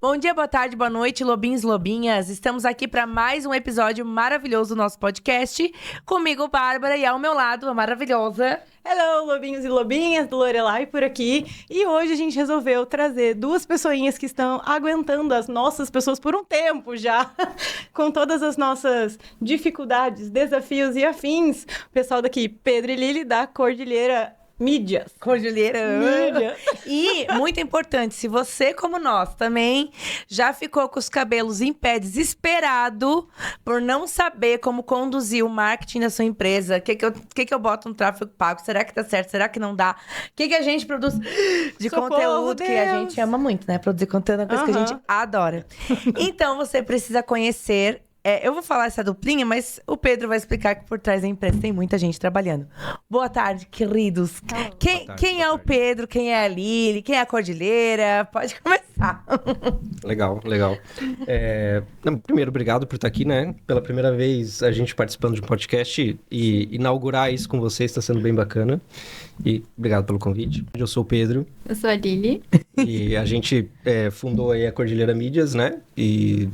Bom dia, boa tarde, boa noite, lobinhos e lobinhas. Estamos aqui para mais um episódio maravilhoso do nosso podcast. Comigo, Bárbara, e ao meu lado, a maravilhosa... Hello, lobinhos e lobinhas do Lorelai por aqui. E hoje a gente resolveu trazer duas pessoinhas que estão aguentando as nossas pessoas por um tempo já, com todas as nossas dificuldades, desafios e afins. O pessoal daqui, Pedro e Lili, da Cordilheira Mídias. Cordilheira. E, muito importante, se você, como nós, também já ficou com os cabelos em pé, desesperado por não saber como conduzir o marketing da sua empresa, o que eu boto no tráfego pago, será que dá certo, será que não dá? O que a gente produz de Socorro, conteúdo, Deus. que a gente ama muito, né? Produzir conteúdo é uma coisa que a gente adora. Então, você precisa conhecer... eu vou falar essa duplinha, mas o Pedro vai explicar que por trás da empresa tem muita gente trabalhando. Boa tarde, queridos. Quem é o Pedro? Quem é a Lili? Quem é a Cordilheira? Pode começar. Legal. Primeiro, obrigado por estar aqui, né? Pela primeira vez a gente participando de um podcast e inaugurar isso com vocês está sendo bem bacana. E obrigado pelo convite. Eu sou o Pedro. Eu sou a Lili. E a gente fundou aí a Cordilheira Mídias, né? E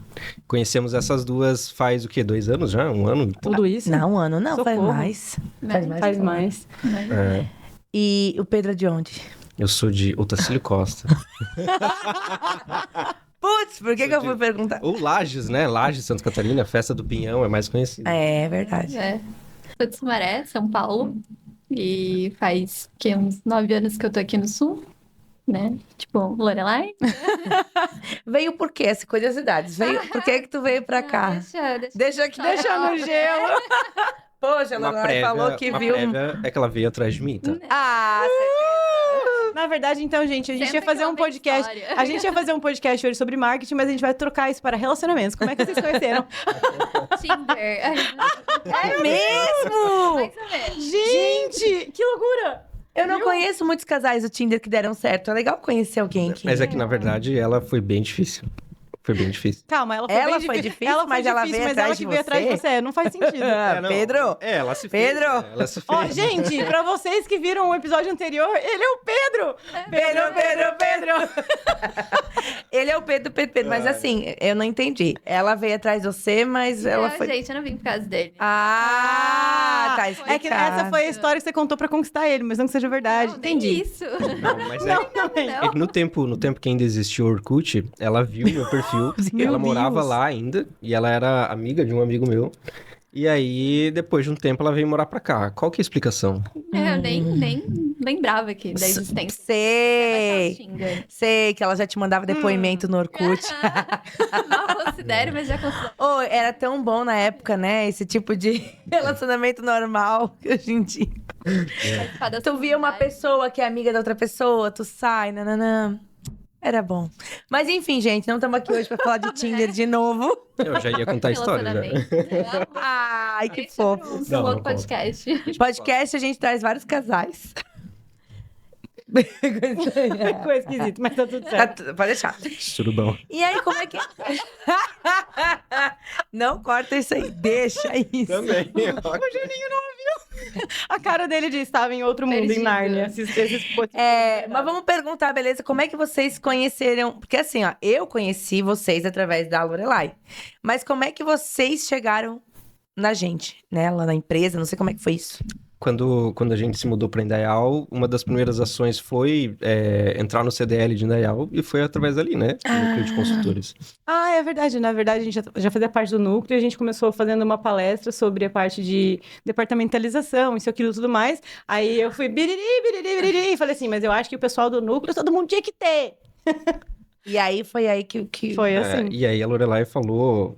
conhecemos essas duas faz o quê? 2 anos já? 1 ano? Tudo isso? Não, um ano não, Socorro. faz mais. Faz mais. É, E o Pedro é de onde? eu sou de Otacílio Costa. Putz, por que eu fui perguntar? Ou Lages, né? Lages, Santa Catarina, Festa do Pinhão é mais conhecido. É verdade. Sou de Sumaré, São Paulo. E faz uns 9 anos que eu tô aqui no Sul, né? Tipo, Lorelai. Veio por quê? Essa curiosidades. Por que tu veio pra cá? Deixa no gelo. Poxa, a Lorelai falou que uma viu... prévia é que ela veio atrás de mim, tá? Ah, certeza. Na verdade, então, gente, a gente ia Senta fazer que um lá vem podcast. história. A gente ia fazer um podcast hoje sobre marketing, mas a gente vai trocar isso para relacionamentos. Como é que vocês conheceram? Tinder. É mesmo? Mais ou menos. Gente, que loucura! Eu não conheço muitos casais do Tinder que deram certo. É legal conhecer alguém que... Mas é que, na verdade, ela foi bem difícil. Foi bem difícil. Calma, ela foi Ela bem foi difícil, ela mas foi ela difícil, veio mas atrás ela de que veio atrás de você? você. Não faz sentido. Não. Pedro? Ela se Pedro? fez. Ela se fez. Ó, gente, pra vocês que viram o episódio anterior, ele é o Pedro! Pedro! Ele é o Pedro. Mas assim, eu não entendi. Ela veio atrás de você, mas ela Não, foi... gente, eu não vim por causa dele. Tá explicado. É que essa foi a história que você contou pra conquistar ele, mas não que seja verdade. Não, nem Entendi. isso. Não, mas Não, é que no tempo que ainda existia o Orkut, ela viu meu perfil. Meu ela morava Deus. lá ainda. E ela era amiga de um amigo meu. E aí, depois de um tempo, ela veio morar pra cá. Qual que é a explicação? Eu nem lembrava aqui da existência. Sei que ela já te mandava depoimento no Orkut. Não considero, mas já considero. Oh, era tão bom na época, né? Esse tipo de relacionamento normal que hoje em dia. Participar das Tu via uma comunidades. pessoa que é amiga da outra pessoa, tu sai, nananã. Era bom. Mas enfim, gente, não estamos aqui hoje pra falar de Tinder de novo. Eu já ia contar a história, já. Relacionamento. Ai, que Esse fofo. é um Não, outro não podcast. Podcast a gente traz vários casais. Ficou esquisito, mas tá tudo certo. Pode deixar. Tudo bom. E aí, como é que... Não corta isso aí, deixa isso. Também. A cara dele de estava em outro mundo, em Perdido. Nárnia. Mas vamos perguntar, beleza? Como é que vocês conheceram? Porque assim, ó, eu conheci vocês através da Lorelai. Mas como é que vocês chegaram na gente, né? Lá na empresa, não sei como é que foi isso. Quando a gente se mudou para Indaial, uma das primeiras ações foi entrar no CDL de Indaial e foi através dali, né? Do núcleo de consultores. Ah, é verdade. Na verdade, a gente já fazia parte do núcleo e a gente começou fazendo uma palestra sobre a parte de departamentalização, isso, aquilo e tudo mais. Aí eu fui biriri, e falei assim, mas eu acho que o pessoal do núcleo, todo mundo tinha que ter. E aí foi aí que... Foi assim. E aí a Lorelai falou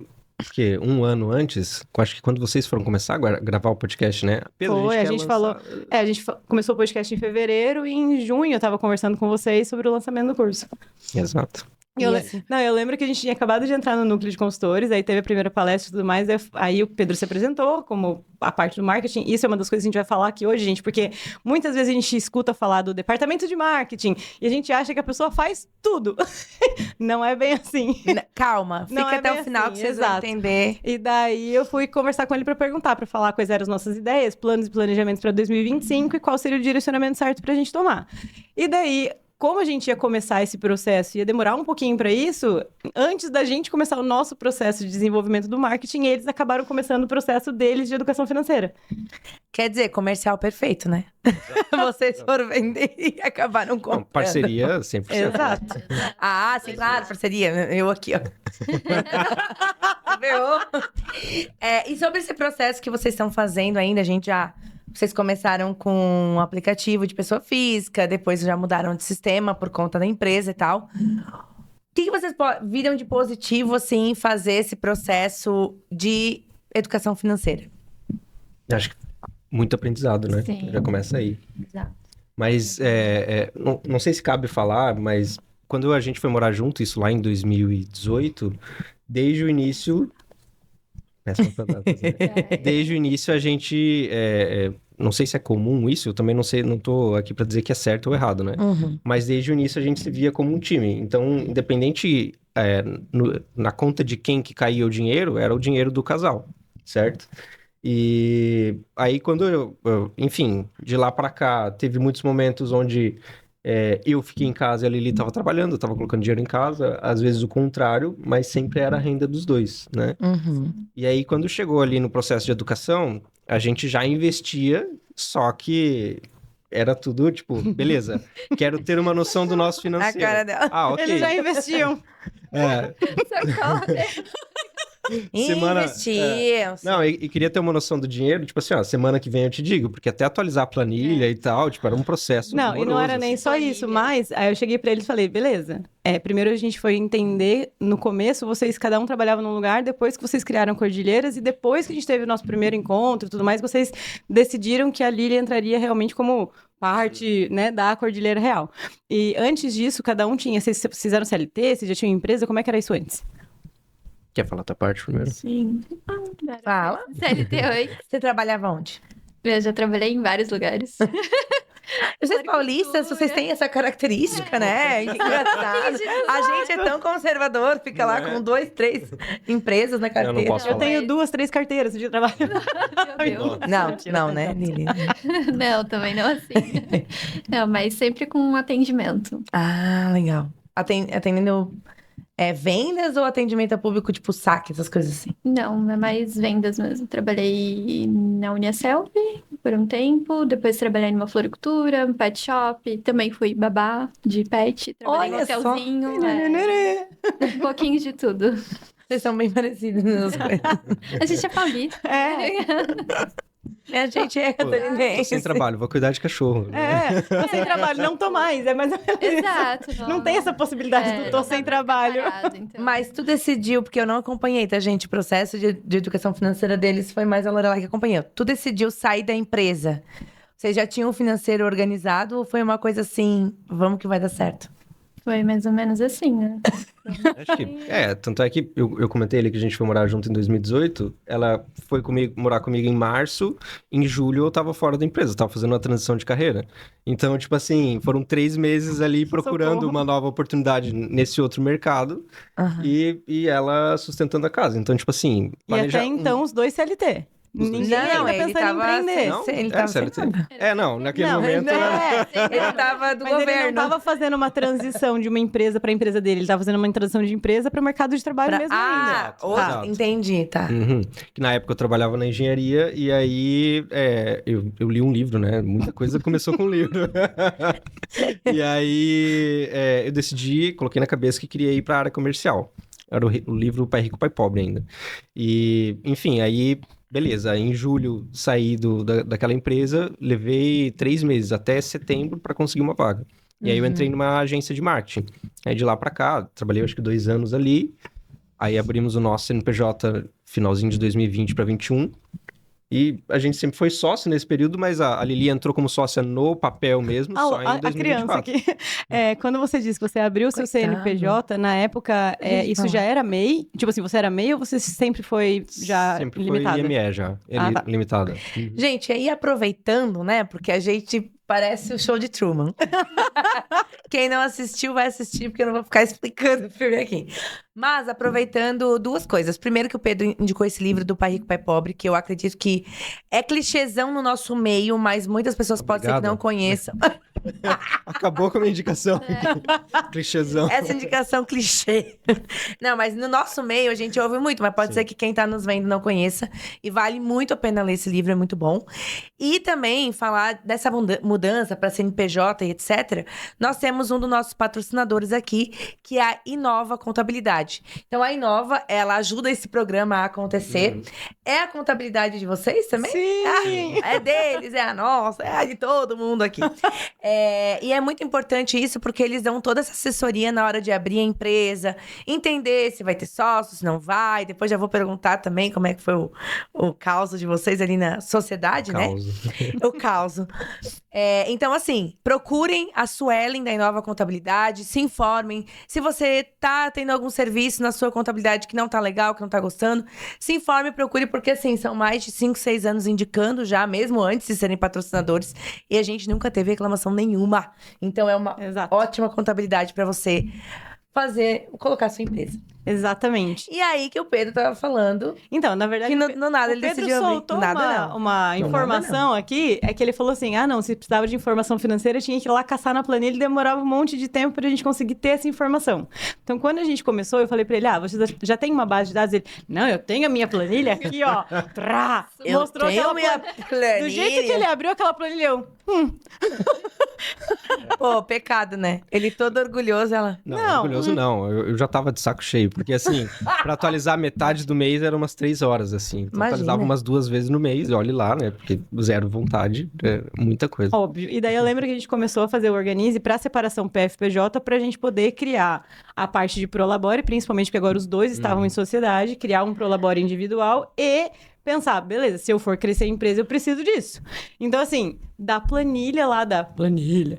que 1 ano antes, acho que quando vocês foram começar a gravar o podcast, né? Pedro, Foi, a quer gente lançar- falou... a gente começou o podcast em fevereiro e em junho eu tava conversando com vocês sobre o lançamento do curso. Exato. Eu lembro que a gente tinha acabado de entrar no núcleo de consultores, aí teve a primeira palestra e tudo mais, aí o Pedro se apresentou como a parte do marketing. Isso é uma das coisas que a gente vai falar aqui hoje, gente, porque muitas vezes a gente escuta falar do departamento de marketing e a gente acha que a pessoa faz tudo. Não é bem assim. Calma, fica até o final que vocês vão entender. E daí eu fui conversar com ele para perguntar, para falar quais eram as nossas ideias, planos e planejamentos para 2025 e qual seria o direcionamento certo para a gente tomar. E daí, como a gente ia começar esse processo, ia demorar um pouquinho para isso, antes da gente começar o nosso processo de desenvolvimento do marketing, eles acabaram começando o processo deles de educação financeira. Quer dizer, comercial perfeito, né? Vocês foram vender e acabaram comprando. Parceria 100%. Exato. Ah, sim, claro, parceria. Eu aqui, ó. E sobre esse processo que vocês estão fazendo ainda, vocês começaram com um aplicativo de pessoa física, depois já mudaram de sistema por conta da empresa e tal. O que vocês viram de positivo, assim, em fazer esse processo de educação financeira? Acho que muito aprendizado, né? Sim. Já começa aí. Exato. Mas, não sei se cabe falar, mas quando a gente foi morar junto, isso lá em 2018, desde o início... Desde o início a gente, não sei se é comum isso, eu também não sei, não tô aqui para dizer que é certo ou errado, né? Uhum. Mas desde o início a gente se via como um time. Então, independente na conta de quem que caía o dinheiro, era o dinheiro do casal, certo? E aí quando enfim, de lá para cá, teve muitos momentos onde eu fiquei em casa e a Lili estava trabalhando, eu estava colocando dinheiro em casa, às vezes o contrário, mas sempre era a renda dos dois, né? Uhum. E aí, quando chegou ali no processo de educação, a gente já investia, só que era tudo, tipo, beleza, quero ter uma noção do nosso financeiro. A cara dela. Ah, ok. Eles já investiam. Investiam. Não, e queria ter uma noção do dinheiro, tipo assim, ó, semana que vem eu te digo, porque até atualizar a planilha e tal, tipo, era um processo Não, e não era nem assim. só isso, mas aí eu cheguei pra eles e falei, beleza, primeiro a gente foi entender, no começo, vocês, cada um trabalhava num lugar, depois que vocês criaram Cordilheiras, e depois que a gente teve o nosso primeiro encontro e tudo mais, vocês decidiram que a Lili entraria realmente como parte, né, da Cordilheira Real. E antes disso, cada um tinha, vocês fizeram CLT, vocês já tinham empresa, como é que era isso antes? Quer falar a tua parte primeiro? Sim. Fala. CLT, oi. Você trabalhava onde? Eu já trabalhei em vários lugares. Vocês paulistas, vocês têm essa característica, né? Que engraçado. A gente é tão conservador, fica lá com 2, 3 empresas na carteira. Eu não posso Eu falar. tenho 2, 3 carteiras de trabalho. Meu Deus. Não, né, Lili? Não, também não assim. Não, mas sempre com um atendimento. Ah, legal. Atendendo vendas ou atendimento a público, tipo saque, essas coisas assim? Não, é mais vendas mesmo. Trabalhei na Uniaselv por um tempo, depois trabalhei numa floricultura, um pet shop, também fui babá de pet, trabalhei em Olha só. hotelzinho, um pouquinho de tudo. Vocês são bem parecidos nas coisas. A gente é paulista. A gente é Tô catarinense. sem trabalho, vou cuidar de cachorro. Tô sem trabalho, não tô mais, é mais ou menos isso. Exato. Não tem essa possibilidade do tô sem trabalho. Parado, então. Mas tu decidiu, porque eu não acompanhei, tá, gente? O processo de educação financeira deles foi mais a Lorelai que acompanhou. Tu decidiu sair da empresa. Vocês já tinham um financeiro organizado ou foi uma coisa assim, vamos que vai dar certo? Foi mais ou menos assim, né? Acho que, tanto é que eu comentei ali que a gente foi morar junto em 2018, ela foi morar comigo em março, em julho eu tava fora da empresa, tava fazendo uma transição de carreira. Então, tipo assim, foram 3 meses ali procurando uma nova oportunidade nesse outro mercado e ela sustentando a casa. Então, tipo assim... E até então, os 2 CLT. Ninguém ainda ele pensando em empreender. Não, ele tava CLT. sem Naquele Não, momento... ele tava do Mas governo. ele não tava fazendo uma transição de uma empresa para a empresa dele, ele tava fazendo uma transição de empresa para o mercado de trabalho mesmo ainda. Exato. Entendi, tá. Uhum. Que na época eu trabalhava na engenharia e aí eu li um livro, né? Muita coisa começou com um livro. E aí eu decidi, coloquei na cabeça que queria ir para a área comercial. Era o livro Pai Rico, Pai Pobre ainda. E, enfim, aí... Beleza, em julho saí daquela empresa, levei 3 meses, até setembro, para conseguir uma vaga. E aí eu entrei numa agência de marketing. Aí de lá para cá, trabalhei acho que 2 anos ali. Aí abrimos o nosso CNPJ finalzinho de 2020 para 2021. E a gente sempre foi sócio nesse período, mas a Lili entrou como sócia no papel mesmo, só em A criança 2024. aqui. Quando você disse que você abriu o seu Coitado. CNPJ, na época, Deixa eu isso falar. já era MEI? Tipo assim, você era MEI ou você sempre foi já Sempre limitada? foi IME já, Tá. limitada. Gente, aí aproveitando, né? Porque a gente parece o show de Truman. Quem não assistiu, vai assistir, porque eu não vou ficar explicando o filme aqui. Mas, aproveitando duas coisas. Primeiro que o Pedro indicou esse livro do Pai Rico, Pai Pobre, que eu acredito que é clichêzão no nosso meio, mas muitas pessoas podem ser que Obrigado. não conheçam. Acabou com a minha indicação. Clichêzão. Essa indicação clichê. Não, mas no nosso meio a gente ouve muito, mas pode Sim. ser que quem tá nos vendo não conheça. E vale muito a pena ler esse livro, é muito bom. E também falar dessa mudança para CNPJ e etc. Nós temos um dos nossos patrocinadores aqui, que é a Inova Contabilidade. Então a Inova, ela ajuda esse programa a acontecer. É a contabilidade de vocês também? Sim! É deles, é a nossa, é a de todo mundo aqui. E é muito importante isso, porque eles dão toda essa assessoria na hora de abrir a empresa, entender se vai ter sócios, se não vai. Depois já vou perguntar também como é que foi o caos de vocês ali na sociedade, né? Causa. O caos. Então, assim, procurem a Suelen da Inova Contabilidade, se informem. Se você tá tendo algum serviço na sua contabilidade que não tá legal, que não tá gostando, se informe, procure, porque, assim, são mais de 5, 6 anos indicando já, mesmo antes de serem patrocinadores, e a gente nunca teve reclamação nenhuma. Então, é uma Exato. ótima contabilidade pra você colocar a sua empresa. Exatamente. E aí que o Pedro tava falando, Então, na verdade, que no nada o ele Pedro decidiu abrir. soltou No nada, não. uma informação aqui, é que ele falou assim, não, se precisava de informação financeira, tinha que ir lá caçar na planilha e demorava um monte de tempo pra gente conseguir ter essa informação. Então, quando a gente começou, eu falei pra ele, você já tem uma base de dados? Ele, não, eu tenho a minha planilha aqui, ó. Trá, Eu mostrou tenho aquela minha planilha. Do jeito que ele abriu aquela planilha, eu... Pô, pecado, né? Ele todo orgulhoso, ela... Não. Orgulhoso não. Eu já tava de saco cheio. Porque, assim, pra atualizar metade do mês eram umas 3 horas, assim. Então, Imagina. atualizava umas 2 vezes no mês. E olhe lá, né? Porque zero vontade, é muita coisa. Óbvio. E daí eu lembro que a gente começou a fazer o Organize para separação PFPJ para a gente poder criar a parte de Prolabore, principalmente porque agora os dois estavam em sociedade, criar um Prolabore individual e pensar, beleza, se eu for crescer a empresa, eu preciso disso. Então, assim, da planilha lá, da planilha.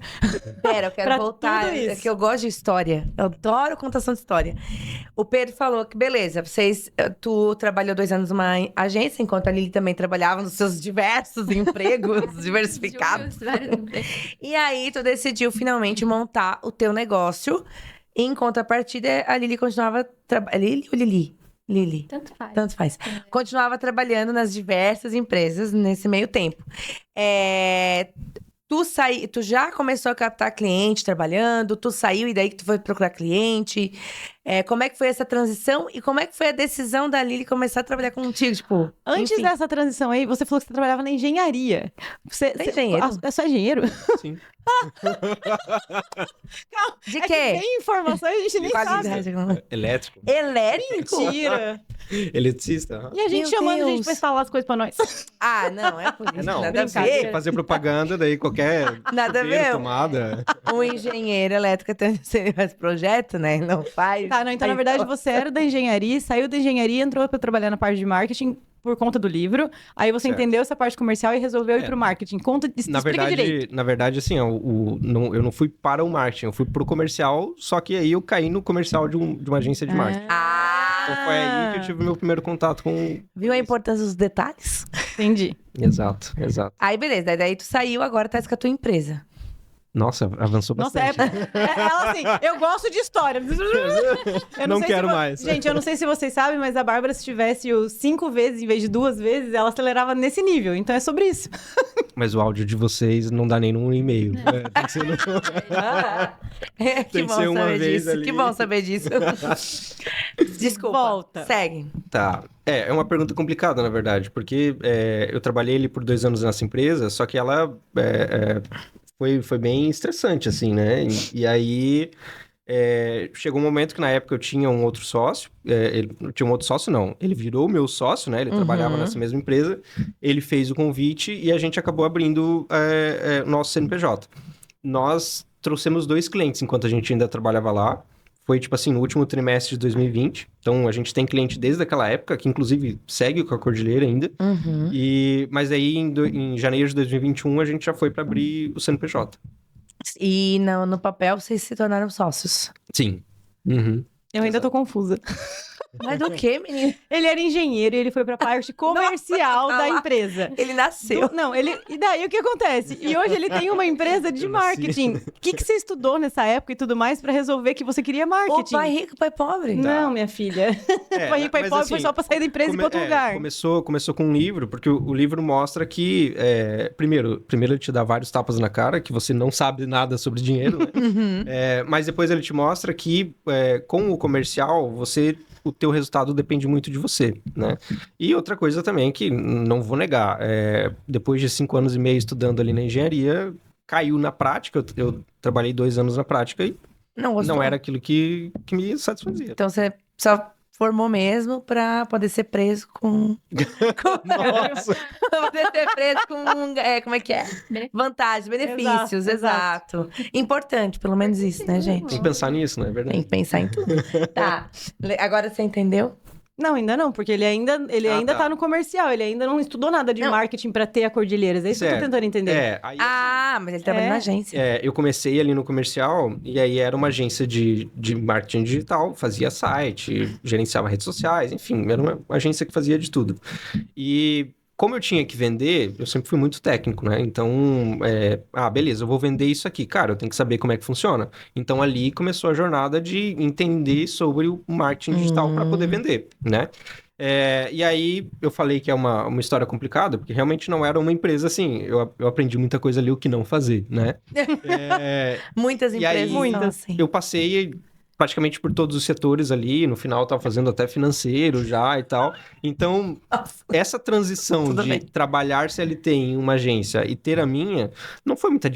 Pera, eu quero Pra voltar, tudo isso. que eu gosto de história. Eu adoro contação de história. O Pedro falou que, beleza, tu trabalhou 2 anos numa agência, enquanto a Lili também trabalhava nos seus diversos empregos diversificados. Vários empregos. E aí, tu decidiu finalmente montar o teu negócio. E, em contrapartida, a Lili continuava... Lili ou Lili? Lili. Tanto faz. Tanto faz. Continuava trabalhando nas diversas empresas nesse meio tempo. Tu já começou a captar cliente trabalhando, tu saiu e daí que tu foi procurar cliente. Como é que foi essa transição e como é que foi a decisão da Lili começar a trabalhar contigo? Tipo, Antes enfim. dessa transição aí, você falou que você trabalhava na engenharia. Você É engenheiro? É só engenheiro? Sim. De É que quê? tem informação e a gente nem sabe. Qualidade. Elétrico. Elétrico? Mentira. Eletricista. aham. E a gente Meu chamando a gente Deus. pra instalar as coisas pra nós. Ah, não, é por isso. Não, Nada a brincadeira. ver. fazer propaganda, daí qualquer Nada a chuveiro, ver. tomada. Um engenheiro elétrico tem esse projeto, né? Não faz. Tá, não, então na verdade você era da engenharia, saiu da engenharia e entrou pra trabalhar na parte de marketing por conta do livro. Aí você Certo. entendeu essa parte comercial e resolveu ir pro marketing. Explica direito. Na verdade, assim, ó, eu não fui para o marketing, eu fui pro comercial, só que aí eu caí no comercial de uma agência de marketing. Então foi aí que eu tive meu primeiro contato com... Viu a importância dos detalhes? Entendi. Exato, exato. Aí, beleza. Daí tu saiu, agora tá com a tua empresa. Nossa, avançou Nossa, bastante. ela assim, eu gosto de história. Eu Não sei quero se mais. Gente, eu não sei se vocês sabem, mas a Bárbara, se tivesse o 5 vezes em vez de 2 vezes, ela acelerava nesse nível. Então é sobre isso. Mas o áudio de vocês não dá nem num e-mail. Tem que ser no... Que Tem que bom ser uma saber vez disso. ali. Que bom saber disso. Desculpa. Volta. Segue. Tá. É uma pergunta complicada, na verdade, porque eu trabalhei ali por 2 anos nessa empresa, só que ela foi bem estressante, assim, né? E aí chegou um momento que na época eu tinha um outro sócio, tinha um outro sócio não, ele virou meu sócio, né? Ele trabalhava nessa mesma empresa, ele fez o convite e a gente acabou abrindo nosso CNPJ. Nós trouxemos 2 clientes enquanto a gente ainda trabalhava lá, foi, tipo assim, no último trimestre de 2020. Então, a gente tem cliente desde aquela época, que inclusive segue com a Cordilheira ainda. Uhum. Mas aí, em janeiro de 2021, a gente já foi para abrir o CNPJ. E no papel, vocês se tornaram sócios. Sim. Uhum. Eu ainda tô confusa. Mas do que, menino? Ele era engenheiro e ele foi pra parte comercial da empresa. Ele nasceu. E daí o que acontece? E hoje ele tem uma empresa de marketing. O que você estudou nessa época e tudo mais pra resolver que você queria O marketing? pai rico, pai pobre. Não, minha filha. Pai rico, pai mas pobre assim, foi só pra sair da empresa e ir pra outro lugar. Começou com um livro, porque o livro mostra que, primeiro ele te dá vários tapas na cara, que você não sabe nada sobre dinheiro, né? Uhum. Mas depois ele te mostra que, com o comercial, o teu resultado depende muito de você, né? E outra coisa também que não vou negar, depois de 5 anos e meio estudando ali na engenharia, caiu na prática, eu trabalhei 2 anos na prática e não era aquilo que me satisfazia. Então você só formou mesmo pra poder ser preso com... Nossa! Pra poder ser preso com... como é que é? Vantagens, benefícios, exato. Importante, pelo menos isso, né, gente? Tem que pensar nisso, não é verdade? Tem que pensar em tudo. Tá. Agora você entendeu? Não, ainda não, porque ele ainda tá no comercial, ele ainda não estudou nada de marketing pra ter a Cordilheiras. É isso que eu tô tentando entender. Mas ele trabalha na agência. Eu comecei ali no comercial, e aí era uma agência de marketing digital, fazia site, gerenciava redes sociais, enfim, era uma agência que fazia de tudo. E como eu tinha que vender, eu sempre fui muito técnico, né? Então, beleza, eu vou vender isso aqui. Cara, eu tenho que saber como é que funciona. Então, ali começou a jornada de entender sobre o marketing digital para poder vender, né? E aí, eu falei que é uma história complicada, porque realmente não era uma empresa assim. Eu aprendi muita coisa ali, o que não fazer, né? Muitas empresas aí, são assim. Eu passei praticamente por todos os setores ali, no final eu tava fazendo até financeiro já e tal. Então, essa transição de trabalhar CLT em uma agência e ter a minha, não foi muito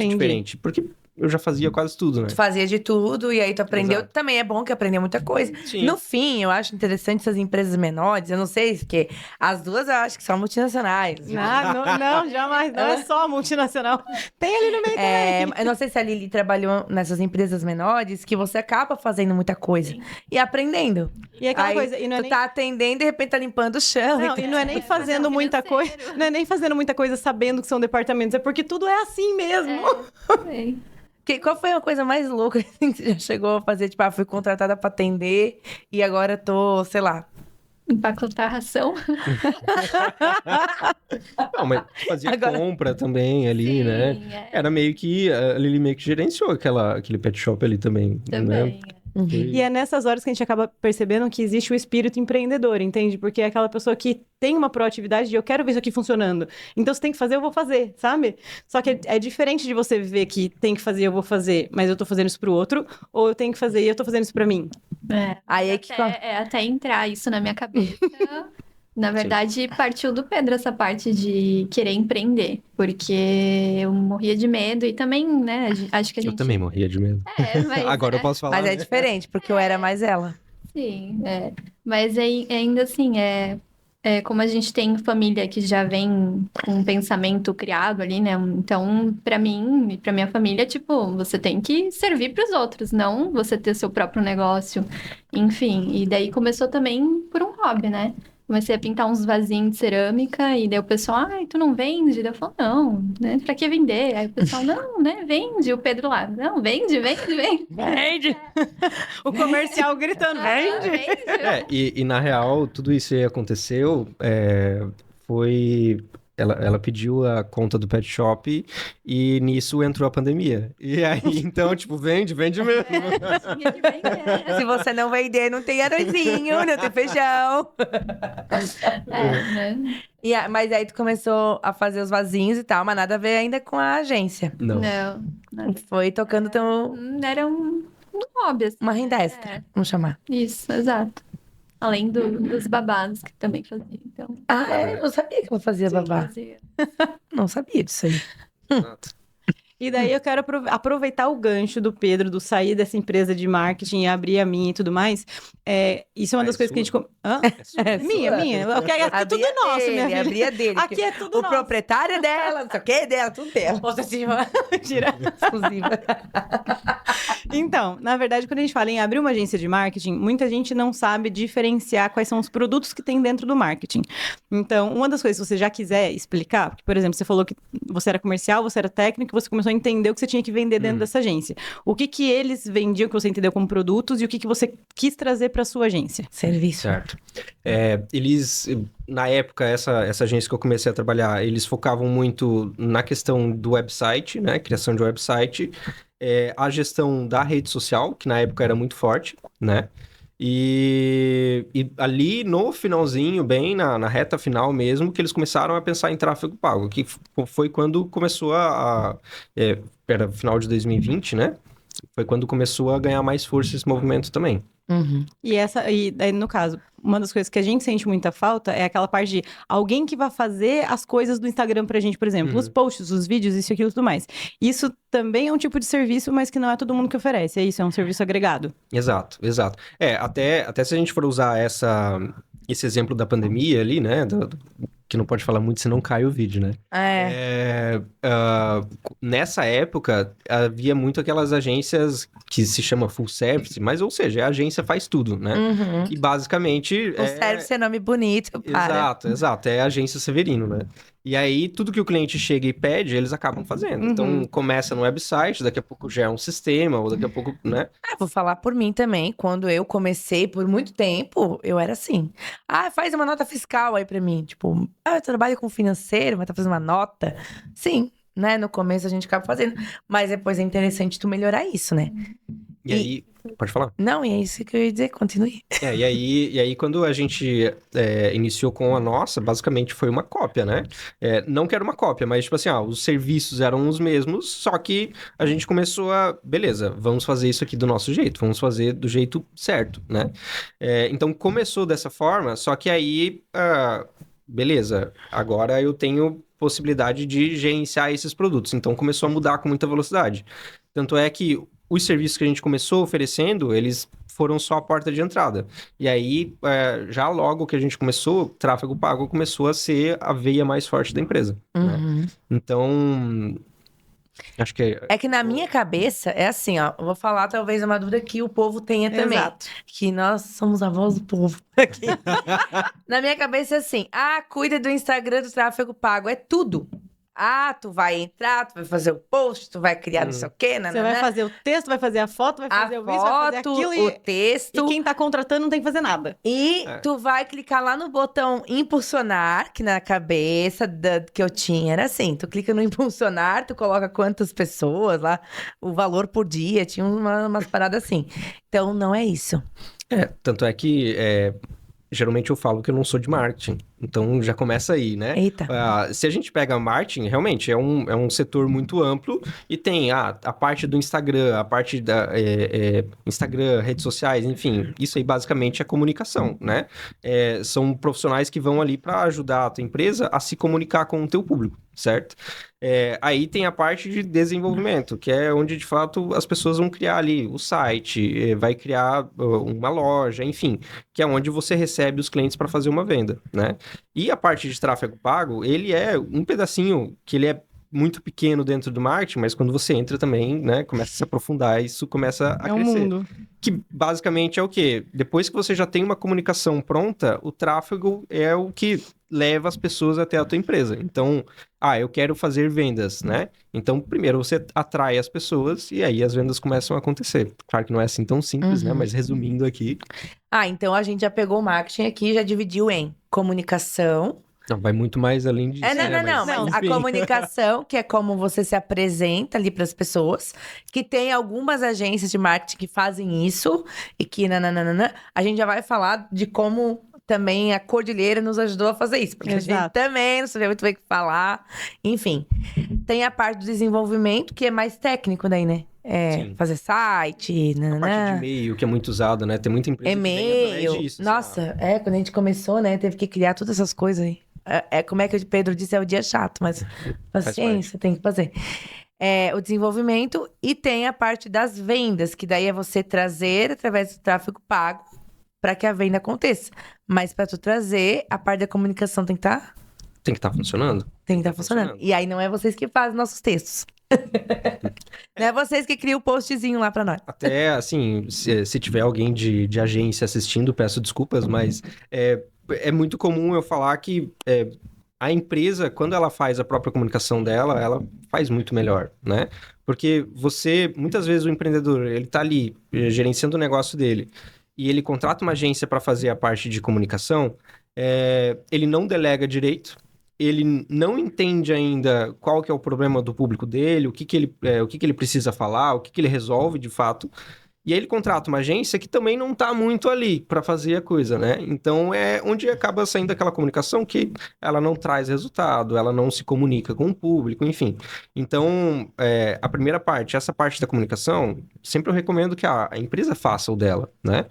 diferente, porque eu já fazia quase tudo, né? Tu fazia de tudo e aí tu aprendeu. Exato. Também é bom que aprendeu muita coisa. Sim. No fim, eu acho interessante essas empresas menores. Eu não sei, porque as duas eu acho que são multinacionais. Não, jamais. Não é só multinacional. Tem ali no meio também. Eu não sei se a Lili trabalhou nessas empresas menores, que você acaba fazendo muita coisa. E aprendendo. E aquela aí, coisa... E não é tu tá atendendo e de repente tá limpando o chão. Não, e não é nem fazendo muita coisa... Não é nem fazendo muita coisa sabendo que são departamentos. É porque tudo é assim mesmo. Sei. Qual foi a coisa mais louca assim, que você já chegou a fazer? Tipo, fui contratada pra atender e agora tô, sei lá. Empacotar a ração. Não, mas fazia compra também ali, né? Era meio que... A Lili meio que gerenciou aquele pet shop ali também. Também. Né? Uhum. E é nessas horas que a gente acaba percebendo que existe o espírito empreendedor, entende? Porque é aquela pessoa que tem uma proatividade de eu quero ver isso aqui funcionando. Então, se tem que fazer, eu vou fazer, sabe? Só que é diferente de você ver que tem que fazer, eu vou fazer, mas eu tô fazendo isso pro outro, ou eu tenho que fazer e eu tô fazendo isso pra mim. Aí é que... até entrar isso na minha cabeça... Na verdade, partiu do Pedro essa parte de querer empreender, porque eu morria de medo e também, né, acho que a gente... Eu também morria de medo. Mas, Agora eu posso falar. Mas é diferente, porque eu era mais ela. Sim, mas ainda assim, como a gente tem família que já vem com um pensamento criado ali, né, então, pra mim e pra minha família, tipo, você tem que servir pros outros, não você ter seu próprio negócio, enfim, e daí começou também por um hobby, né? Comecei a pintar uns vasinhos de cerâmica e daí o pessoal, tu não vende? Daí eu falo, não, né? Pra que vender? Aí o pessoal, não, né? Vende. E o Pedro lá, não, vende. Vende! O comercial gritando, vende! E na real, tudo isso aí aconteceu, foi... Ela pediu a conta do pet shop e nisso entrou a pandemia. E aí, então, tipo, vende mesmo. Tinha que vender. Se você não vender, não tem arrozinho, não tem feijão. Né? Mas aí tu começou a fazer os vasinhos e tal, mas nada a ver ainda com a agência. Não. Não. Foi tocando teu... Era um hobby, assim. Uma renda extra, vamos chamar. Isso, exato. Além dos babados que também fazia, então... Eu sabia que ela fazia babá. Fazia. Não sabia disso aí. E daí eu quero aproveitar o gancho do Pedro, do sair dessa empresa de marketing e abrir a minha e tudo mais. Isso é uma das coisas que a gente... Hã? Minha. Aqui tudo é nosso, minha filha. Abria dele. Aqui é tudo o nosso. proprietário é dela, não sei o que, dela, tudo dela. Mentira. Exclusiva. Então, na verdade, quando a gente fala em abrir uma agência de marketing, muita gente não sabe diferenciar quais são os produtos que tem dentro do marketing. Então, uma das coisas que você já quiser explicar, porque, por exemplo, você falou que você era comercial, você era técnico, você começou a entender o que você tinha que vender dentro dessa agência. O que eles vendiam, que você entendeu como produtos, e o que você quis trazer para sua agência? Serviço. Certo. Eles, na época, essa agência que eu comecei a trabalhar, eles focavam muito na questão do website, né? Criação de website, a gestão da rede social, que na época era muito forte, né? E ali no finalzinho, bem na reta final mesmo, que eles começaram a pensar em tráfego pago, que foi quando começou era final de 2020, né? Foi quando começou a ganhar mais força esse movimento também. Uhum. E daí, no caso, uma das coisas que a gente sente muita falta é aquela parte de alguém que vai fazer as coisas do Instagram pra gente, por exemplo, os posts, os vídeos, isso, aquilo e tudo mais. Isso também é um tipo de serviço, mas que não é todo mundo que oferece. É isso, é um serviço agregado. Exato. Até se a gente for usar esse exemplo da pandemia ali, né? Que não pode falar muito, senão cai o vídeo, né? Nessa época, havia muito aquelas agências que se chama full service, mas, ou seja, a agência faz tudo, né? Uhum. E basicamente... Full service é nome bonito, para. Exato. É a agência Severino, né? E aí, tudo que o cliente chega e pede, eles acabam fazendo. Então, começa no website, daqui a pouco já é um sistema, ou daqui a pouco, né? Vou falar por mim também. Quando eu comecei, por muito tempo, eu era assim. Faz uma nota fiscal aí pra mim. Tipo, eu trabalho com financeiro, mas tá fazendo uma nota. Sim, né? No começo a gente acaba fazendo. Mas depois é interessante tu melhorar isso, né? E aí... Pode falar? Não, e é isso que eu ia dizer, continue. E aí quando a gente iniciou com a nossa, basicamente foi uma cópia, né? Não que era uma cópia, mas tipo assim, os serviços eram os mesmos, só que a gente começou beleza, vamos fazer isso aqui do nosso jeito, vamos fazer do jeito certo, né? Então começou dessa forma, só que aí, beleza, agora eu tenho possibilidade de gerenciar esses produtos, então começou a mudar com muita velocidade. Tanto é que os serviços que a gente começou oferecendo, eles foram só a porta de entrada. E aí, já logo que a gente começou, tráfego pago começou a ser a veia mais forte da empresa. Né? Então, acho que... É que na minha cabeça, é assim, ó. Eu vou falar talvez uma dúvida que o povo tenha também. Exato. Que nós somos a voz do povo aqui. Na minha cabeça é assim, cuida do Instagram do tráfego pago, é tudo. Tu vai entrar, tu vai fazer o post, tu vai criar não sei o quê, Você vai fazer o texto, vai fazer a foto, vai fazer o vídeo, vai fazer aquilo. O texto. E quem tá contratando não tem que fazer nada. E tu vai clicar lá no botão impulsionar, que na cabeça que eu tinha era assim, tu clica no impulsionar, tu coloca quantas pessoas lá, o valor por dia, tinha umas paradas assim. Então, não é isso. Tanto é que... Geralmente eu falo que eu não sou de marketing, então já começa aí, né? Eita. Se a gente pega marketing, realmente é um setor muito amplo e tem a parte do Instagram, a parte da Instagram, redes sociais, enfim, isso aí basicamente é comunicação, né? São profissionais que vão ali para ajudar a tua empresa a se comunicar com o teu público, certo? Aí tem a parte de desenvolvimento, que é onde, de fato, as pessoas vão criar ali o site, vai criar uma loja, enfim, que é onde você recebe os clientes para fazer uma venda, né? E a parte de tráfego pago, ele é um pedacinho que ele é muito pequeno dentro do marketing, mas quando você entra também, né, começa a se aprofundar, isso começa a crescer. Mundo. Que basicamente é o quê? Depois que você já tem uma comunicação pronta, o tráfego é o que leva as pessoas até a tua empresa. Então, eu quero fazer vendas, né? Então, primeiro você atrai as pessoas e aí as vendas começam a acontecer. Claro que não é assim tão simples, né? Mas resumindo aqui... Então a gente já pegou o marketing aqui, já dividiu em comunicação... Não, vai muito mais além disso. Não, mas a comunicação, que é como você se apresenta ali para as pessoas, que tem algumas agências de marketing que fazem isso, e que a gente já vai falar de como também a Cordilheira nos ajudou a fazer isso, porque Exato. a gente também não sabia muito bem o que falar, enfim. Tem a parte do desenvolvimento, que é mais técnico daí, né? Fazer site, A parte de e-mail, que é muito usada, né? Tem muita empresa que vem e-mail. através disso. Nossa, quando a gente começou, né? Teve que criar todas essas coisas aí. Como é que o Pedro disse, é o dia chato, mas paciência, tem que fazer. O desenvolvimento e tem a parte das vendas, que daí é você trazer através do tráfego pago para que a venda aconteça. Mas para tu trazer, a parte da comunicação tem que estar... Tem que estar funcionando. Tem que estar funcionando. E aí não é vocês que fazem nossos textos. Não é vocês que criam o postzinho lá pra nós. Até, assim, se tiver alguém de agência assistindo, peço desculpas, mas é muito comum eu falar que a empresa, quando ela faz a própria comunicação dela, ela faz muito melhor, né? Porque muitas vezes o empreendedor, ele tá ali gerenciando o negócio dele e ele contrata uma agência para fazer a parte de comunicação, ele não delega direito, ele não entende ainda qual que é o problema do público dele, o que que ele precisa falar, o que ele resolve de fato. E aí ele contrata uma agência que também não tá muito ali para fazer a coisa, né? Então é onde acaba saindo aquela comunicação que ela não traz resultado, ela não se comunica com o público, enfim. Então, a primeira parte, essa parte da comunicação, sempre eu recomendo que a empresa faça o dela, né?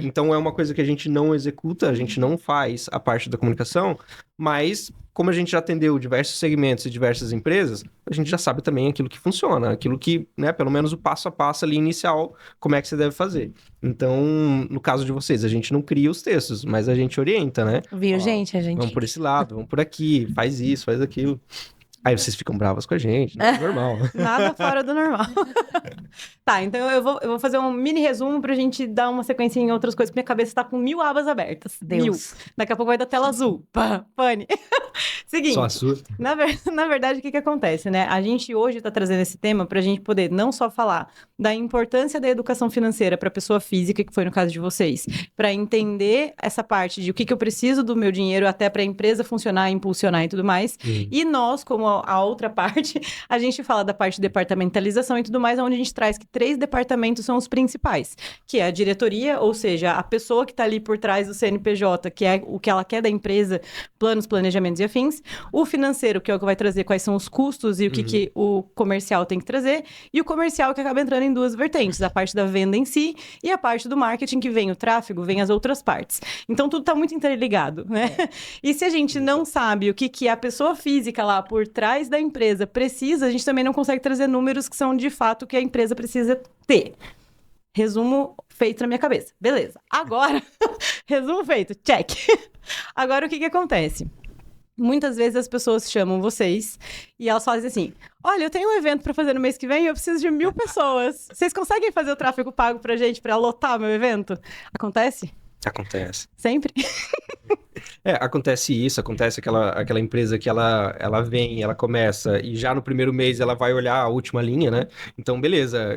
Então é uma coisa que a gente não executa, a gente não faz a parte da comunicação, mas como a gente já atendeu diversos segmentos e diversas empresas, a gente já sabe também aquilo que funciona, aquilo que, né, pelo menos o passo a passo ali inicial, como é que você deve fazer. Então, no caso de vocês, a gente não cria os textos, mas a gente orienta, né? Viu, gente? A gente... Vamos por esse lado, vamos por aqui, faz isso, faz aquilo. Aí vocês ficam bravas com a gente, né? Normal. Nada fora do normal. Tá, então eu vou fazer um mini resumo pra gente dar uma sequência em outras coisas, porque minha cabeça tá com 1000 abas abertas. Deus. 1000. Daqui a pouco vai dar tela azul. Pane. Seguinte. Só a sua. Na verdade, o que acontece, né? A gente hoje tá trazendo esse tema pra gente poder não só falar da importância da educação financeira pra pessoa física, que foi no caso de vocês, pra entender essa parte de o que eu preciso do meu dinheiro até pra empresa funcionar, impulsionar e tudo mais. E nós, como a outra parte, a gente fala da parte de departamentalização e tudo mais, onde a gente traz que 3 departamentos são os principais, que é a diretoria, ou seja, a pessoa que está ali por trás do CNPJ, que é o que ela quer da empresa, planos, planejamentos e afins, o financeiro, que é o que vai trazer quais são os custos e o que o comercial tem que trazer, e o comercial que acaba entrando em 2 vertentes, a parte da venda em si e a parte do marketing, que vem o tráfego, vem as outras partes. Então, tudo está muito interligado, né? E se a gente não sabe o que a pessoa física lá por trás da empresa precisa, a gente também não consegue trazer números que são de fato o que a empresa precisa ter. Resumo feito na minha cabeça. Beleza. Agora, resumo feito. Check. Agora, o que acontece? Muitas vezes as pessoas chamam vocês e elas fazem assim: olha, eu tenho um evento para fazer no mês que vem e eu preciso de 1000 pessoas. Vocês conseguem fazer o tráfego pago pra gente, pra lotar meu evento? Acontece? Acontece. Sempre? Acontece isso, acontece aquela empresa que ela vem, ela começa e já no primeiro mês ela vai olhar a última linha, né? Então, beleza,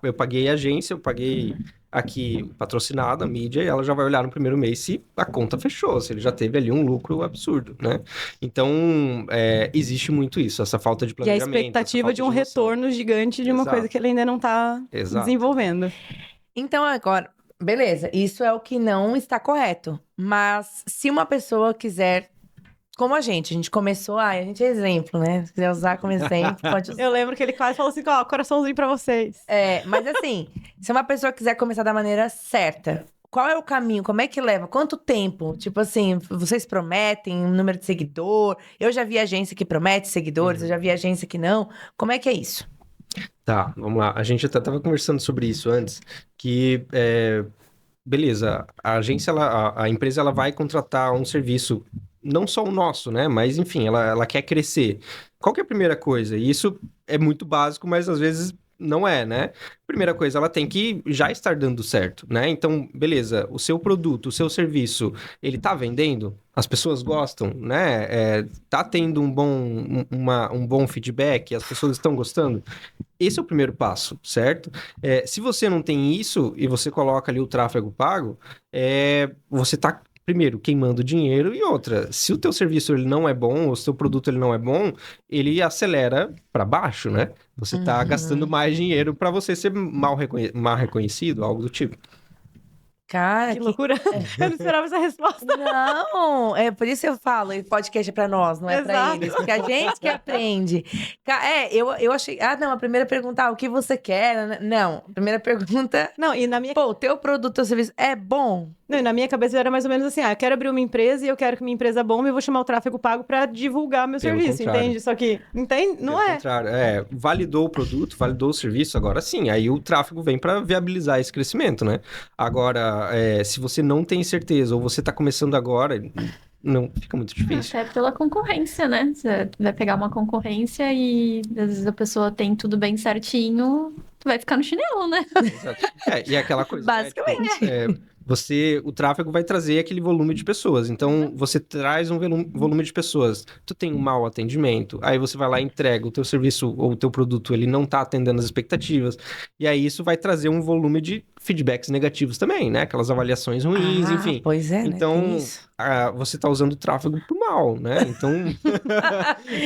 eu paguei a agência, eu paguei aqui patrocinada, a mídia, e ela já vai olhar no primeiro mês se a conta fechou, se ele já teve ali um lucro absurdo, né? Então, existe muito isso, essa falta de E a planejamento. expectativa de um noção. retorno gigante de uma Exato. coisa que ele ainda não tá Exato. desenvolvendo. Então, agora, beleza, isso é o que não está correto. Mas se uma pessoa quiser, como a gente começou, a gente é exemplo, né? Se quiser usar como exemplo, pode usar. Eu lembro que ele quase falou assim, ó, coraçãozinho pra vocês. Mas assim, se uma pessoa quiser começar da maneira certa, qual é o caminho? Como é que leva? Quanto tempo? Tipo assim, vocês prometem um número de seguidor? Eu já vi agência que promete seguidores, eu já vi agência que não. Como é que é isso? Tá, vamos lá. A gente até estava conversando sobre isso antes, que, beleza, a agência, a empresa, ela vai contratar um serviço, não só o nosso, né? Mas, enfim, ela quer crescer. Qual que é a primeira coisa? E isso é muito básico, mas às vezes não é, né? Primeira coisa, ela tem que já estar dando certo, né? Então, beleza, o seu produto, o seu serviço, ele tá vendendo? As pessoas gostam, né? Tá tendo um bom feedback, as pessoas estão gostando? Esse é o primeiro passo, certo? Se você não tem isso e você coloca ali o tráfego pago, você tá, primeiro, queimando dinheiro, e outra, se o teu serviço ele não é bom, ou o seu produto ele não é bom, ele acelera para baixo, né? Você tá gastando mais dinheiro para você ser mal reconhecido, algo do tipo. Cara, Que loucura. Eu não esperava essa resposta. Não, é por isso que eu falo, e podcast é pra nós, não é pra Exato. eles, porque a gente que aprende. Eu achei, não, a primeira pergunta, o que você quer? Não, a primeira pergunta, Não, e na minha... pô, o teu produto ou serviço é bom? Não, e na minha cabeça era mais ou menos assim, eu quero abrir uma empresa e eu quero que minha empresa bombe e eu vou chamar o tráfego pago pra divulgar meu Pelo serviço, contrário. entende? Só que, entende? Não Pelo é. contrário, validou o produto, validou o serviço, agora sim, aí o tráfego vem para viabilizar esse crescimento, né? Agora, se você não tem certeza ou você está começando agora, não fica muito difícil. Até pela concorrência, né? Você vai pegar uma concorrência e às vezes a pessoa tem tudo bem certinho, tu vai ficar no chinelo, né? Exato. E é aquela coisa, né? Basicamente. O tráfego vai trazer aquele volume de pessoas. Então, você traz um volume de pessoas. Tu tem um mau atendimento, aí você vai lá e entrega o teu serviço ou o teu produto, ele não tá atendendo as expectativas. E aí, isso vai trazer um volume de feedbacks negativos também, né? Aquelas avaliações ruins, enfim. Pois é, Então, né? Tem isso. você tá usando o tráfego pro mal, né? Então,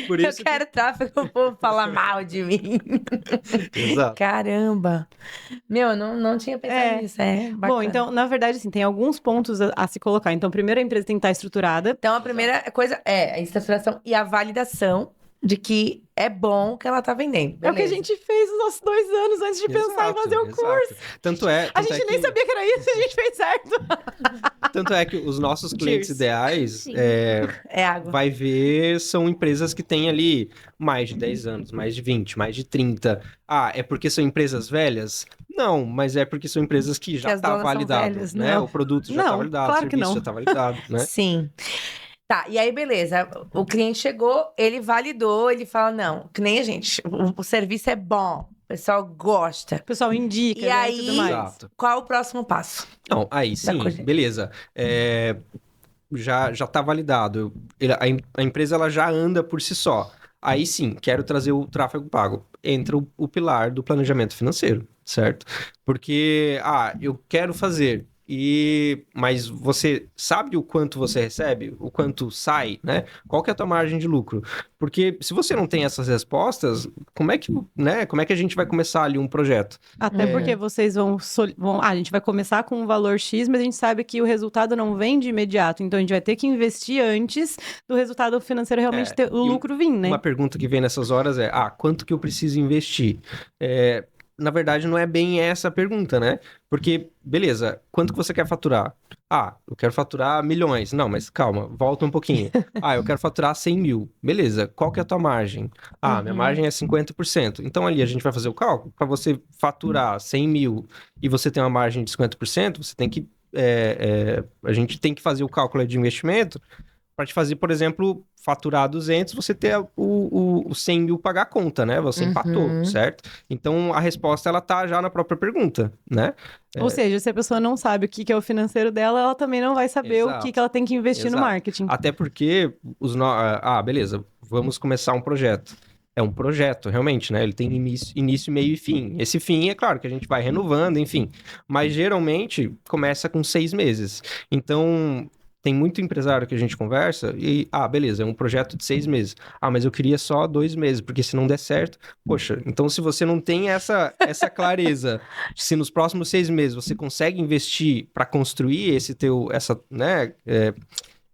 por isso... Eu quero tráfego, o povo falar mal de mim. Exato. Caramba. Meu, eu não tinha pensado nisso. Bacana. Bom, então, na verdade, assim, tem alguns pontos a se colocar. Então, primeiro, a empresa tem que estar estruturada. Então, a primeira coisa é a estruturação e a validação de que é bom que ela tá vendendo. É o que a Beleza. gente fez nos nossos 2 anos antes de pensar em fazer o curso. Tanto é... A gente nem sabia que era isso, a gente fez certo. Tanto é que os nossos clientes Cheers. ideais... É água. vai ver, são empresas que têm ali mais de 10 anos, mais de 20, mais de 30. Ah, é porque são empresas velhas? Não, mas é porque são empresas que já as está donas são validado, velhas, né? não. O produto já Não, está validado, claro o que serviço não. já está validado, né? Sim. Tá, e aí beleza, o cliente chegou, ele validou, ele fala, não, que nem a gente, o serviço é bom, o pessoal gosta. O pessoal indica, E né, aí- tudo mais. Exato. Qual o próximo passo? Não, aí sim, coisa. beleza. Já está validado. A empresa ela já anda por si só. Aí sim, quero trazer o tráfego pago. Entra o pilar do planejamento financeiro, certo? Porque, eu quero fazer, mas você sabe o quanto você recebe? O quanto sai, né? Qual que é a tua margem de lucro? Porque se você não tem essas respostas, como é que a gente vai começar ali um projeto? Até porque vocês vão... a gente vai começar com um valor X, mas a gente sabe que o resultado não vem de imediato. Então, a gente vai ter que investir antes do resultado financeiro realmente ter o e lucro vir, né? Uma pergunta que vem nessas horas é, quanto que eu preciso investir? Na verdade, não é bem essa a pergunta, né? Porque, beleza, quanto que você quer faturar? Eu quero faturar milhões. Não, mas calma, volta um pouquinho. Eu quero faturar 100 mil. Beleza, qual que é a tua margem? Minha margem é 50%. Então, ali a gente vai fazer o cálculo. Para você faturar 100 mil e você ter uma margem de 50%, você tem que... a gente tem que fazer o cálculo de investimento para te fazer, por exemplo, faturar 200, você ter o 100 mil pagar a conta, né? Você empatou, certo? Então, a resposta, ela tá já na própria pergunta, né? Ou seja, se a pessoa não sabe o que é o financeiro dela, ela também não vai saber Exato. o que ela tem que investir no Exato. marketing. Até porque, beleza, vamos começar um projeto. É um projeto, realmente, né? Ele tem início, meio e fim. Esse fim, é claro que a gente vai renovando, enfim. Mas, geralmente, começa com 6 meses. Então... Tem muito empresário que a gente conversa e, beleza, é um projeto de 6 meses. Mas eu queria só 2 meses, porque se não der certo... Poxa, então se você não tem essa clareza, se nos próximos 6 meses você consegue investir para construir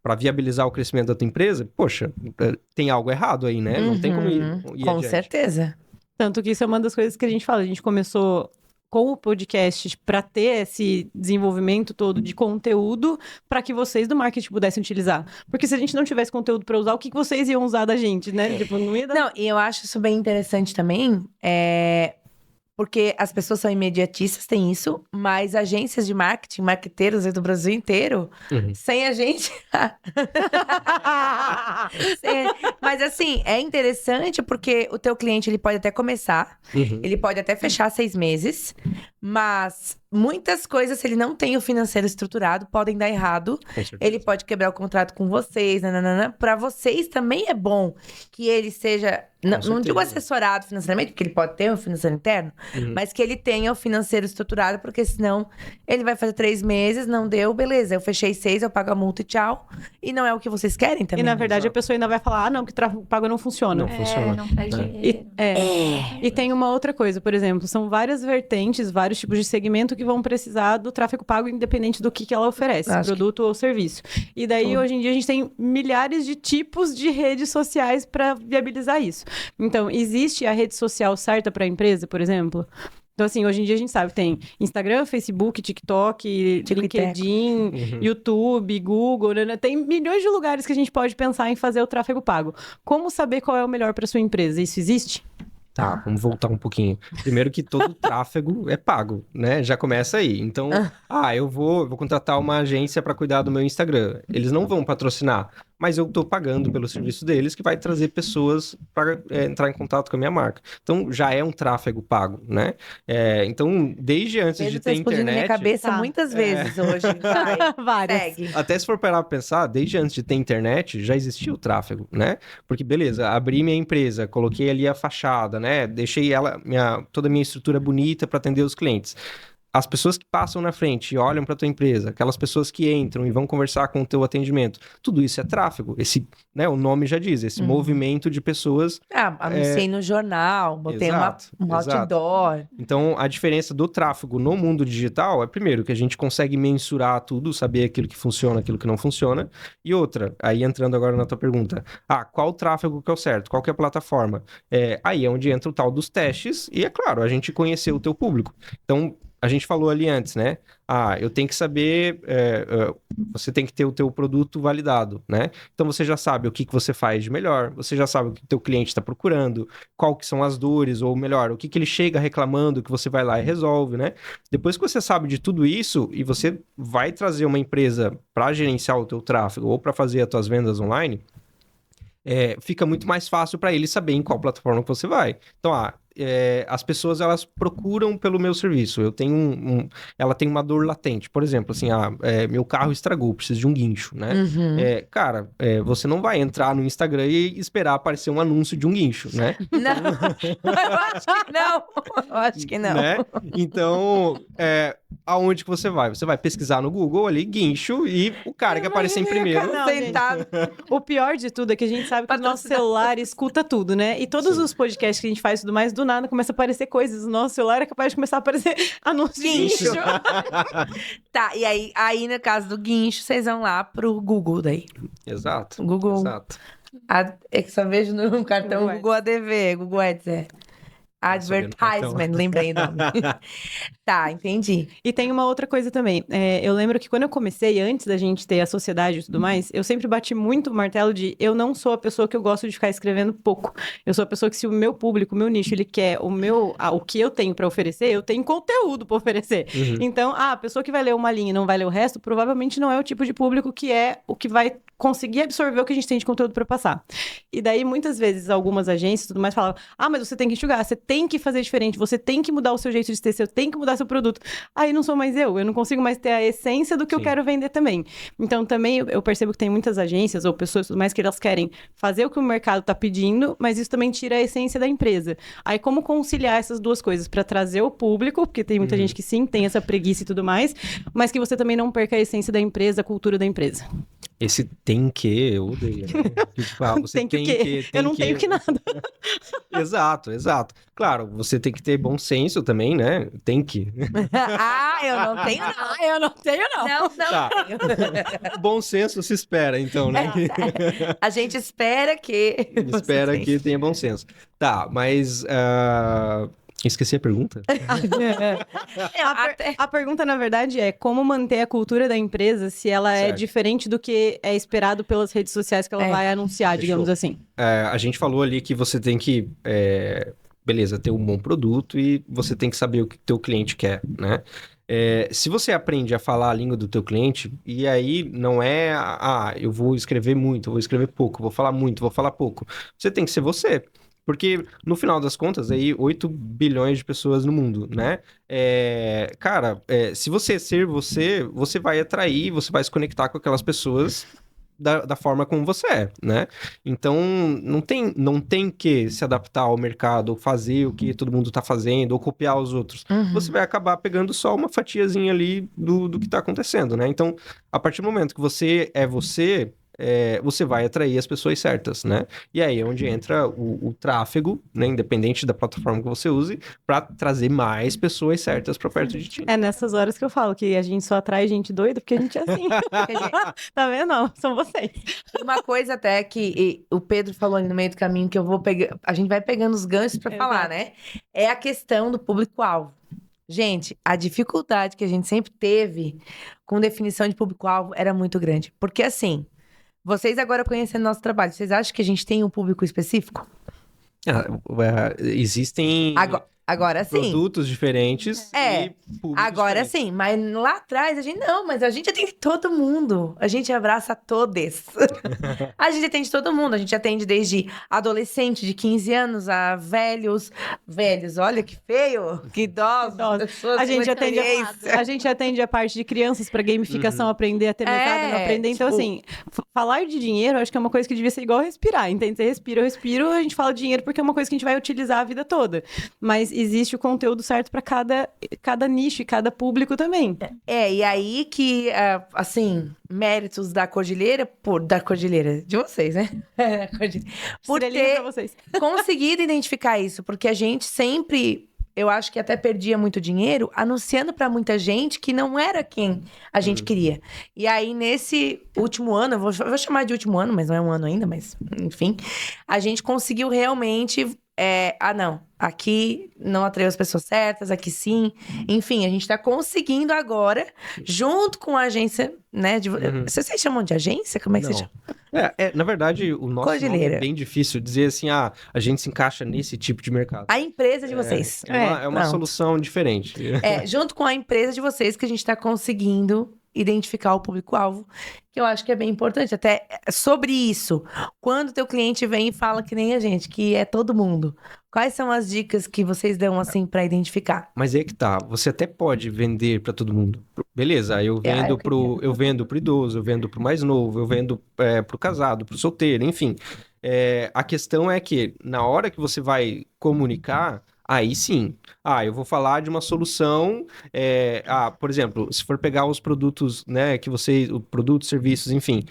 para viabilizar o crescimento da tua empresa, poxa, tem algo errado aí, né? Não tem como ir Com adiante. certeza. Tanto que isso é uma das coisas que a gente fala. A gente começou com o podcast para ter esse desenvolvimento todo de conteúdo para que vocês do marketing pudessem utilizar. Porque se a gente não tivesse conteúdo para usar, o que vocês iam usar da gente, né? Tipo, não ia dar... Não, e eu acho isso bem interessante também, porque as pessoas são imediatistas, tem isso, mas agências de marketing, marqueteiros aí do Brasil inteiro, sem a gente... Mas assim, é interessante porque o teu cliente, ele pode até começar, ele pode até fechar 6 meses, mas muitas coisas, se ele não tem o financeiro estruturado, podem dar errado. Ele pode quebrar o contrato com vocês, Para vocês também é bom que ele seja... Não digo assessorado financeiramente, porque ele pode ter um financeiro interno, mas que ele tenha o financeiro estruturado, porque senão ele vai fazer 3 meses, não deu, beleza, eu fechei 6, eu pago a multa e tchau. E não é o que vocês querem também. E na verdade a pessoa ainda vai falar, não, que tráfego pago não funciona. Não funciona. Não faz dinheiro. E tem uma outra coisa, por exemplo, são várias vertentes, vários tipos de segmento que vão precisar do tráfego pago, independente do que ela oferece, produto ou serviço. E daí, hoje em dia, a gente tem milhares de tipos de redes sociais para viabilizar isso. Então, existe a rede social certa para a empresa, por exemplo? Então, assim, hoje em dia a gente sabe, tem Instagram, Facebook, TikTok, LinkedIn, YouTube, Google, né? Tem milhões de lugares que a gente pode pensar em fazer o tráfego pago. Como saber qual é o melhor para sua empresa? Isso existe? Tá, vamos voltar um pouquinho. Primeiro que todo tráfego é pago, né? Já começa aí. Então, eu vou contratar uma agência para cuidar do meu Instagram. Eles não vão patrocinar, mas eu tô pagando pelo serviço deles que vai trazer pessoas para entrar em contato com a minha marca. Então, já é um tráfego pago, né? Então, desde antes de ter explodindo na minha internet... cabeça muitas vezes hoje. Vai, Várias. segue. Até se for parar pra pensar, desde antes de ter internet, já existia o tráfego, né? Porque, beleza, abri minha empresa, coloquei ali a fachada, né? Deixei toda a minha estrutura bonita para atender os clientes. As pessoas que passam na frente e olham para tua empresa, aquelas pessoas que entram e vão conversar com o teu atendimento, tudo isso é tráfego. Esse, né, o nome já diz, esse movimento de pessoas... Anunciei no jornal, botei um outdoor. Então, a diferença do tráfego no mundo digital é, primeiro, que a gente consegue mensurar tudo, saber aquilo que funciona, aquilo que não funciona. E outra, aí entrando agora na tua pergunta, qual tráfego que é o certo? Qual que é a plataforma? Aí é onde entra o tal dos testes e, é claro, a gente conhecer o teu público. Então, a gente falou ali antes, né? Eu tenho que saber, você tem que ter o teu produto validado, né? Então você já sabe o que você faz de melhor, você já sabe o que o teu cliente está procurando, qual que são as dores, ou melhor, o que ele chega reclamando, que você vai lá e resolve, né? Depois que você sabe de tudo isso e você vai trazer uma empresa para gerenciar o teu tráfego ou para fazer as tuas vendas online, fica muito mais fácil para ele saber em qual plataforma que você vai. Então, as pessoas, elas procuram pelo meu serviço. Eu tenho ela tem uma dor latente. Por exemplo, assim, meu carro estragou, preciso de um guincho, né? Cara, você não vai entrar no Instagram e esperar aparecer um anúncio de um guincho, né? Não, eu acho que não. Eu acho que não. Né? Então, aonde que você vai? Você vai pesquisar no Google ali, guincho, e o cara que aparecer em primeiro... Não, Sentado. O pior de tudo é que a gente sabe que o nosso celular escuta tudo, né? E todos os podcasts que a gente faz e tudo mais, do nada começa a aparecer coisas. O nosso celular é capaz de começar a aparecer anúncios de guincho. Tá, e aí no caso do guincho, vocês vão lá pro Google daí. Exato. Google. Exato. É que só vejo no cartão Google Google ADV, Google Ads, Advertisement, lembrei o nome. Tá, entendi. E tem uma outra coisa também. Eu lembro que quando eu comecei, antes da gente ter a sociedade e tudo mais, eu sempre bati muito o martelo de eu não sou a pessoa que eu gosto de ficar escrevendo pouco. Eu sou a pessoa que se o meu público, o meu nicho, ele quer o que eu tenho pra oferecer, eu tenho conteúdo pra oferecer. Então, a pessoa que vai ler uma linha e não vai ler o resto, provavelmente não é o tipo de público que é o que vai conseguir absorver o que a gente tem de conteúdo pra passar. E daí, muitas vezes, algumas agências e tudo mais falavam, mas você tem que enxugar, você tem que fazer diferente, você tem que mudar o seu jeito de ter, você tem que mudar seu produto. Aí não sou mais eu não consigo mais ter a essência do que eu quero vender também. Então, também, eu percebo que tem muitas agências ou pessoas e tudo mais que elas querem fazer o que o mercado tá pedindo, mas isso também tira a essência da empresa. Aí, como conciliar essas duas coisas pra trazer o público, porque tem muita gente que sim, tem essa preguiça e tudo mais, mas que você também não perca a essência da empresa, a cultura da empresa. Esse tem que, eu odeio, né? Você tem que, eu não tenho que nada. Exato. Claro, você tem que ter bom senso também, né? Tem que. Eu não tenho, não. Eu não tenho, não. Não Tá. tenho. Bom senso se espera, então, né? A gente espera que... Espera que tenha bom senso. Tá, mas... Esqueci a pergunta? A pergunta, na verdade, é como manter a cultura da empresa se ela é diferente do que é esperado pelas redes sociais que ela vai anunciar, digamos assim. A gente falou ali que você tem que, beleza, ter um bom produto e você tem que saber o que o teu cliente quer, né? Se você aprende a falar a língua do teu cliente, e aí não é, eu vou escrever muito, eu vou escrever pouco, vou falar muito, vou falar pouco. Você tem que ser você. Porque, no final das contas, aí 8 bilhões de pessoas no mundo, né? Cara, se você ser você, você vai atrair, você vai se conectar com aquelas pessoas da forma como você é, né? Então, não tem que se adaptar ao mercado, ou fazer o que todo mundo tá fazendo, ou copiar os outros. Você vai acabar pegando só uma fatiazinha ali do que tá acontecendo, né? Então, a partir do momento que você é você... você vai atrair as pessoas certas, né? E aí é onde entra o tráfego, né? Independente da plataforma que você use, para trazer mais pessoas certas para perto de ti. É nessas horas que eu falo que a gente só atrai gente doida porque a gente é assim. Tá vendo? Não, são vocês. Uma coisa até que o Pedro falou ali no meio do caminho, que eu vou pegar... A gente vai pegando os ganchos para falar, né? É a questão do público-alvo. Gente, a dificuldade que a gente sempre teve com definição de público-alvo era muito grande. Porque assim... Vocês agora conhecendo nosso trabalho, vocês acham que a gente tem um público específico? Existem Agora sim. produtos diferentes e públicos Agora diferentes. sim, mas lá atrás mas a gente atende todo mundo. A gente abraça todos. A gente atende todo mundo. A gente atende desde adolescente de 15 anos a velhos. Velhos, olha que feio. Que idosos. Pessoas A gente, com atende experiência. a gente atende a parte de crianças para gamificação, aprender a ter mercado, não aprender. Então, assim, falar de dinheiro, eu acho que é uma coisa que devia ser igual respirar, entende? Você respira, eu respiro, a gente fala de dinheiro porque é uma coisa que a gente vai utilizar a vida toda. Mas existe o conteúdo certo para cada nicho e cada público também. E aí que, assim, méritos da Cordilheira, da Cordilheira de vocês, né? Por Estrelinha ter pra vocês. conseguido identificar isso, porque a gente sempre, eu acho que até perdia muito dinheiro anunciando pra muita gente que não era quem a gente queria. E aí, nesse último ano, eu vou chamar de último ano, mas não é um ano ainda, mas enfim, a gente conseguiu realmente. Não, aqui não atraiu as pessoas certas, aqui sim. Enfim, a gente tá conseguindo agora, junto com a agência, né? Vocês chamam de agência? Como é que Não. você chama? Na verdade, o nosso nome Cordilheira. é bem difícil dizer assim, a gente se encaixa nesse tipo de mercado. A empresa de vocês. É uma pronto. solução diferente. Junto com a empresa de vocês que a gente tá conseguindo identificar o público-alvo, que eu acho que é bem importante. Até sobre isso, quando o teu cliente vem e fala que nem a gente, que é todo mundo, quais são as dicas que vocês dão, assim, pra identificar? Mas aí que tá, você até pode vender pra todo mundo. Beleza, eu vendo pro idoso, eu vendo pro mais novo, eu vendo pro casado, pro solteiro, enfim. A questão é que na hora que você vai comunicar, aí sim. Eu vou falar de uma solução. Por exemplo, se for pegar os produtos, né, produtos, serviços, enfim.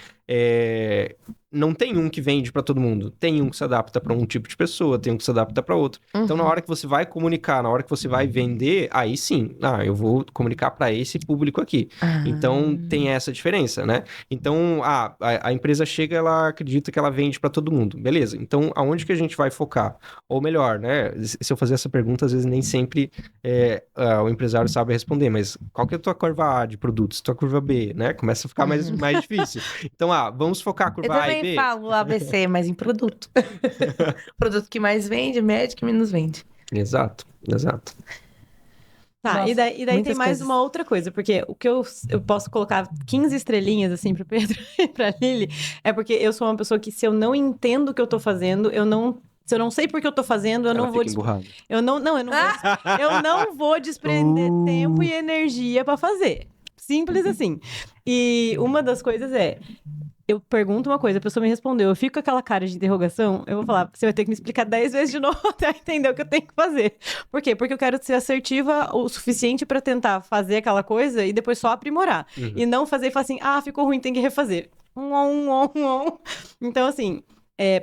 Não tem um que vende para todo mundo. Tem um que se adapta para um tipo de pessoa, tem um que se adapta para outro. Então, na hora que você vai comunicar, na hora que você vai vender, aí sim. Eu vou comunicar para esse público aqui. Então, tem essa diferença, né? Então, a empresa chega, ela acredita que ela vende para todo mundo. Beleza. Então, aonde que a gente vai focar? Ou melhor, né? Se eu fazer essa pergunta, às vezes nem sempre o empresário sabe responder, mas qual que é a tua curva A de produtos? Tua curva B, né? Começa a ficar mais difícil. Então, vamos focar a curva A e B. Eu também falo ABC, mas em produto. Produto que mais vende, médio que menos vende. Exato. Tá, Nossa, e daí tem muitas mais coisas. uma outra coisa, porque o que eu posso colocar 15 estrelinhas, assim, pro Pedro e pra Lili, é porque eu sou uma pessoa que, se eu não entendo o que eu tô fazendo, se eu não sei por que eu tô fazendo, eu não vou... Eu não vou desprender tempo e energia pra fazer. Simples assim. E uma das coisas eu pergunto uma coisa, a pessoa me respondeu, eu fico com aquela cara de interrogação, eu vou falar, você vai ter que me explicar 10 vezes de novo até entender o que eu tenho que fazer. Por quê? Porque eu quero ser assertiva o suficiente pra tentar fazer aquela coisa e depois só aprimorar. E não fazer e falar assim, ficou ruim, tem que refazer. Então, assim...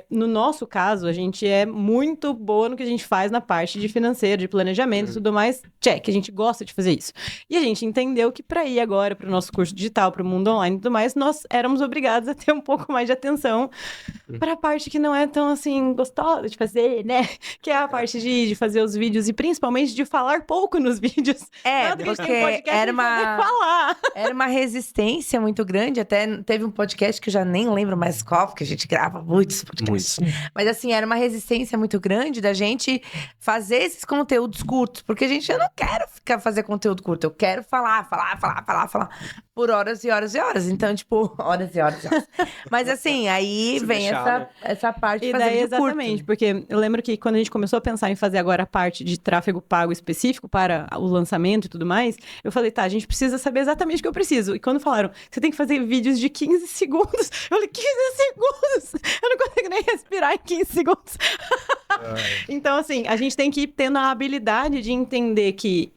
no nosso caso, a gente é muito boa no que a gente faz na parte de financeiro, de planejamento e tudo mais. Check, a gente gosta de fazer isso. E a gente entendeu que para ir agora para o nosso curso digital, para o mundo online e tudo mais, nós éramos obrigados a ter um pouco mais de atenção para a parte que não é tão, assim, gostosa de fazer, né? Que é a parte de fazer os vídeos e principalmente de falar pouco nos vídeos. Porque era uma resistência muito grande. Até teve um podcast que eu já nem lembro mais qual, porque a gente grava muitos podcasts. Mas assim, era uma resistência muito grande da gente fazer esses conteúdos curtos. Porque, gente, eu não quero fazer conteúdo curto. Eu quero falar por horas e horas e horas. Então, tipo, horas e horas e horas. Mas assim, aí vem essa parte de fazer vídeo exatamente, curto. porque eu lembro que quando a gente começou a pensar em fazer agora a parte de tráfego pago específico para o lançamento e tudo mais, eu falei, a gente precisa saber exatamente o que eu preciso. E quando falaram, você tem que fazer vídeos de 15 segundos, eu falei, 15 segundos? Eu não consigo nem respirar em 15 segundos. Então, assim, a gente tem que ir tendo a habilidade de entender que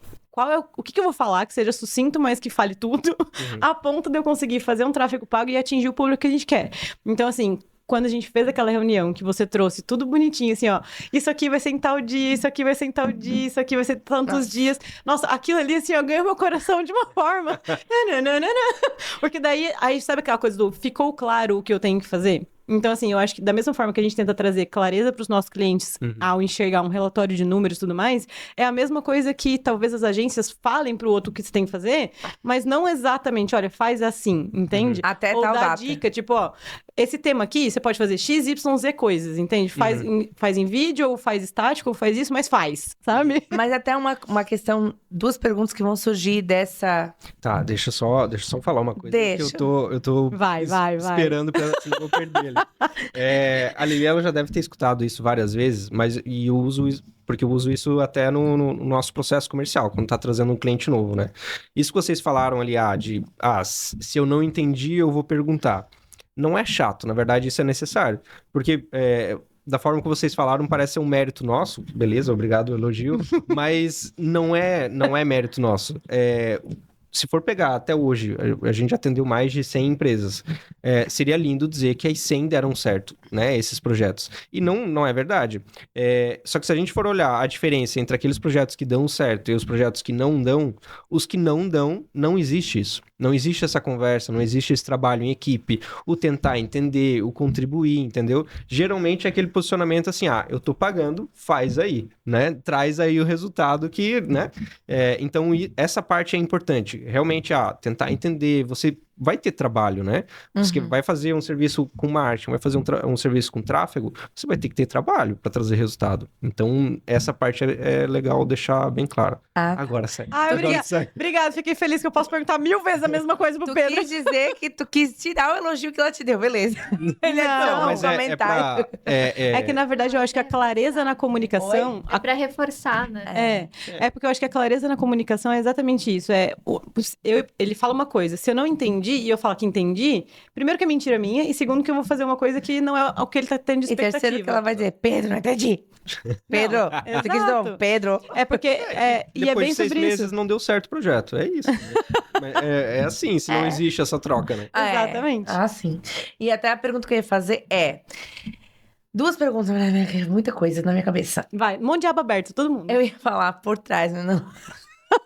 o que eu vou falar que seja sucinto, mas que fale tudo, a ponto de eu conseguir fazer um tráfego pago e atingir o público que a gente quer. Então, assim, quando a gente fez aquela reunião que você trouxe tudo bonitinho, assim, isso aqui vai ser em tal dia, isso aqui vai ser em tal dia, isso aqui vai ser tantos dias. Nossa, aquilo ali, assim, ganhou meu coração de uma forma. Porque daí, aí sabe aquela coisa do ficou claro o que eu tenho que fazer? Então, assim, eu acho que da mesma forma que a gente tenta trazer clareza para os nossos clientes ao enxergar um relatório de números e tudo mais, é a mesma coisa que talvez as agências falem para o outro o que você tem que fazer, mas não exatamente, olha, faz assim, entende? Até ou tal dá data. dica, tipo, esse tema aqui, você pode fazer X, Y, Z coisas, entende? Faz em vídeo, ou faz estático, ou faz isso, mas faz, sabe? Mas até uma questão, 2 perguntas que vão surgir dessa... Tá, deixa eu só falar uma coisa. Deixa. Que eu tô Vai. esperando pra assim, não vou perder ele. A Lili, ela já deve ter escutado isso várias vezes, e eu uso isso, porque eu uso isso até no nosso processo comercial, quando tá trazendo um cliente novo, né? Isso que vocês falaram ali, se eu não entendi, eu vou perguntar. Não é chato, na verdade isso é necessário, porque da forma que vocês falaram parece ser um mérito nosso, beleza, obrigado, elogio, mas não é mérito nosso. Se for pegar até hoje, a gente atendeu mais de 100 empresas. Seria lindo dizer que as 100 deram certo, né? Esses projetos. E não é verdade. Só que se a gente for olhar a diferença entre aqueles projetos que dão certo e os projetos que não dão, os que não dão, não existe isso. Não existe essa conversa, não existe esse trabalho em equipe, o tentar entender, o contribuir, entendeu? Geralmente é aquele posicionamento assim, eu tô pagando, faz aí, né? Traz aí o resultado que, né? Então, essa parte é importante. Realmente, tentar entender, você vai ter trabalho, né? Você vai fazer um serviço com marketing, vai fazer um serviço com tráfego, você vai ter que ter trabalho para trazer resultado. Então, essa parte é legal deixar bem clara. Agora sai. Obrigada, fiquei feliz que eu posso perguntar 1000 vezes a mesma coisa pro Pedro. Tu quis dizer que tu quis tirar o elogio que ela te deu, beleza. Não, mas comentário. É que, na verdade, eu acho que a clareza na comunicação... É pra reforçar, né? É porque eu acho que a clareza na comunicação é exatamente isso. Ele fala uma coisa, se eu não entendi e eu falo que entendi, primeiro que é mentira minha, e segundo que eu vou fazer uma coisa que não é o que ele tá tendo de E expectativa. terceiro que ela vai dizer, Pedro, não entendi. Pedro, você quis dizer, Pedro. É porque, e é bem Depois de 6 sobre meses isso. não deu certo o projeto, é isso. É assim, se não existe essa troca, né? Exatamente. Sim. E até a pergunta que eu ia fazer é... 2 perguntas, muita coisa na minha cabeça. Vai, um monte de aba aberta, todo mundo. Eu ia falar por trás, mas não...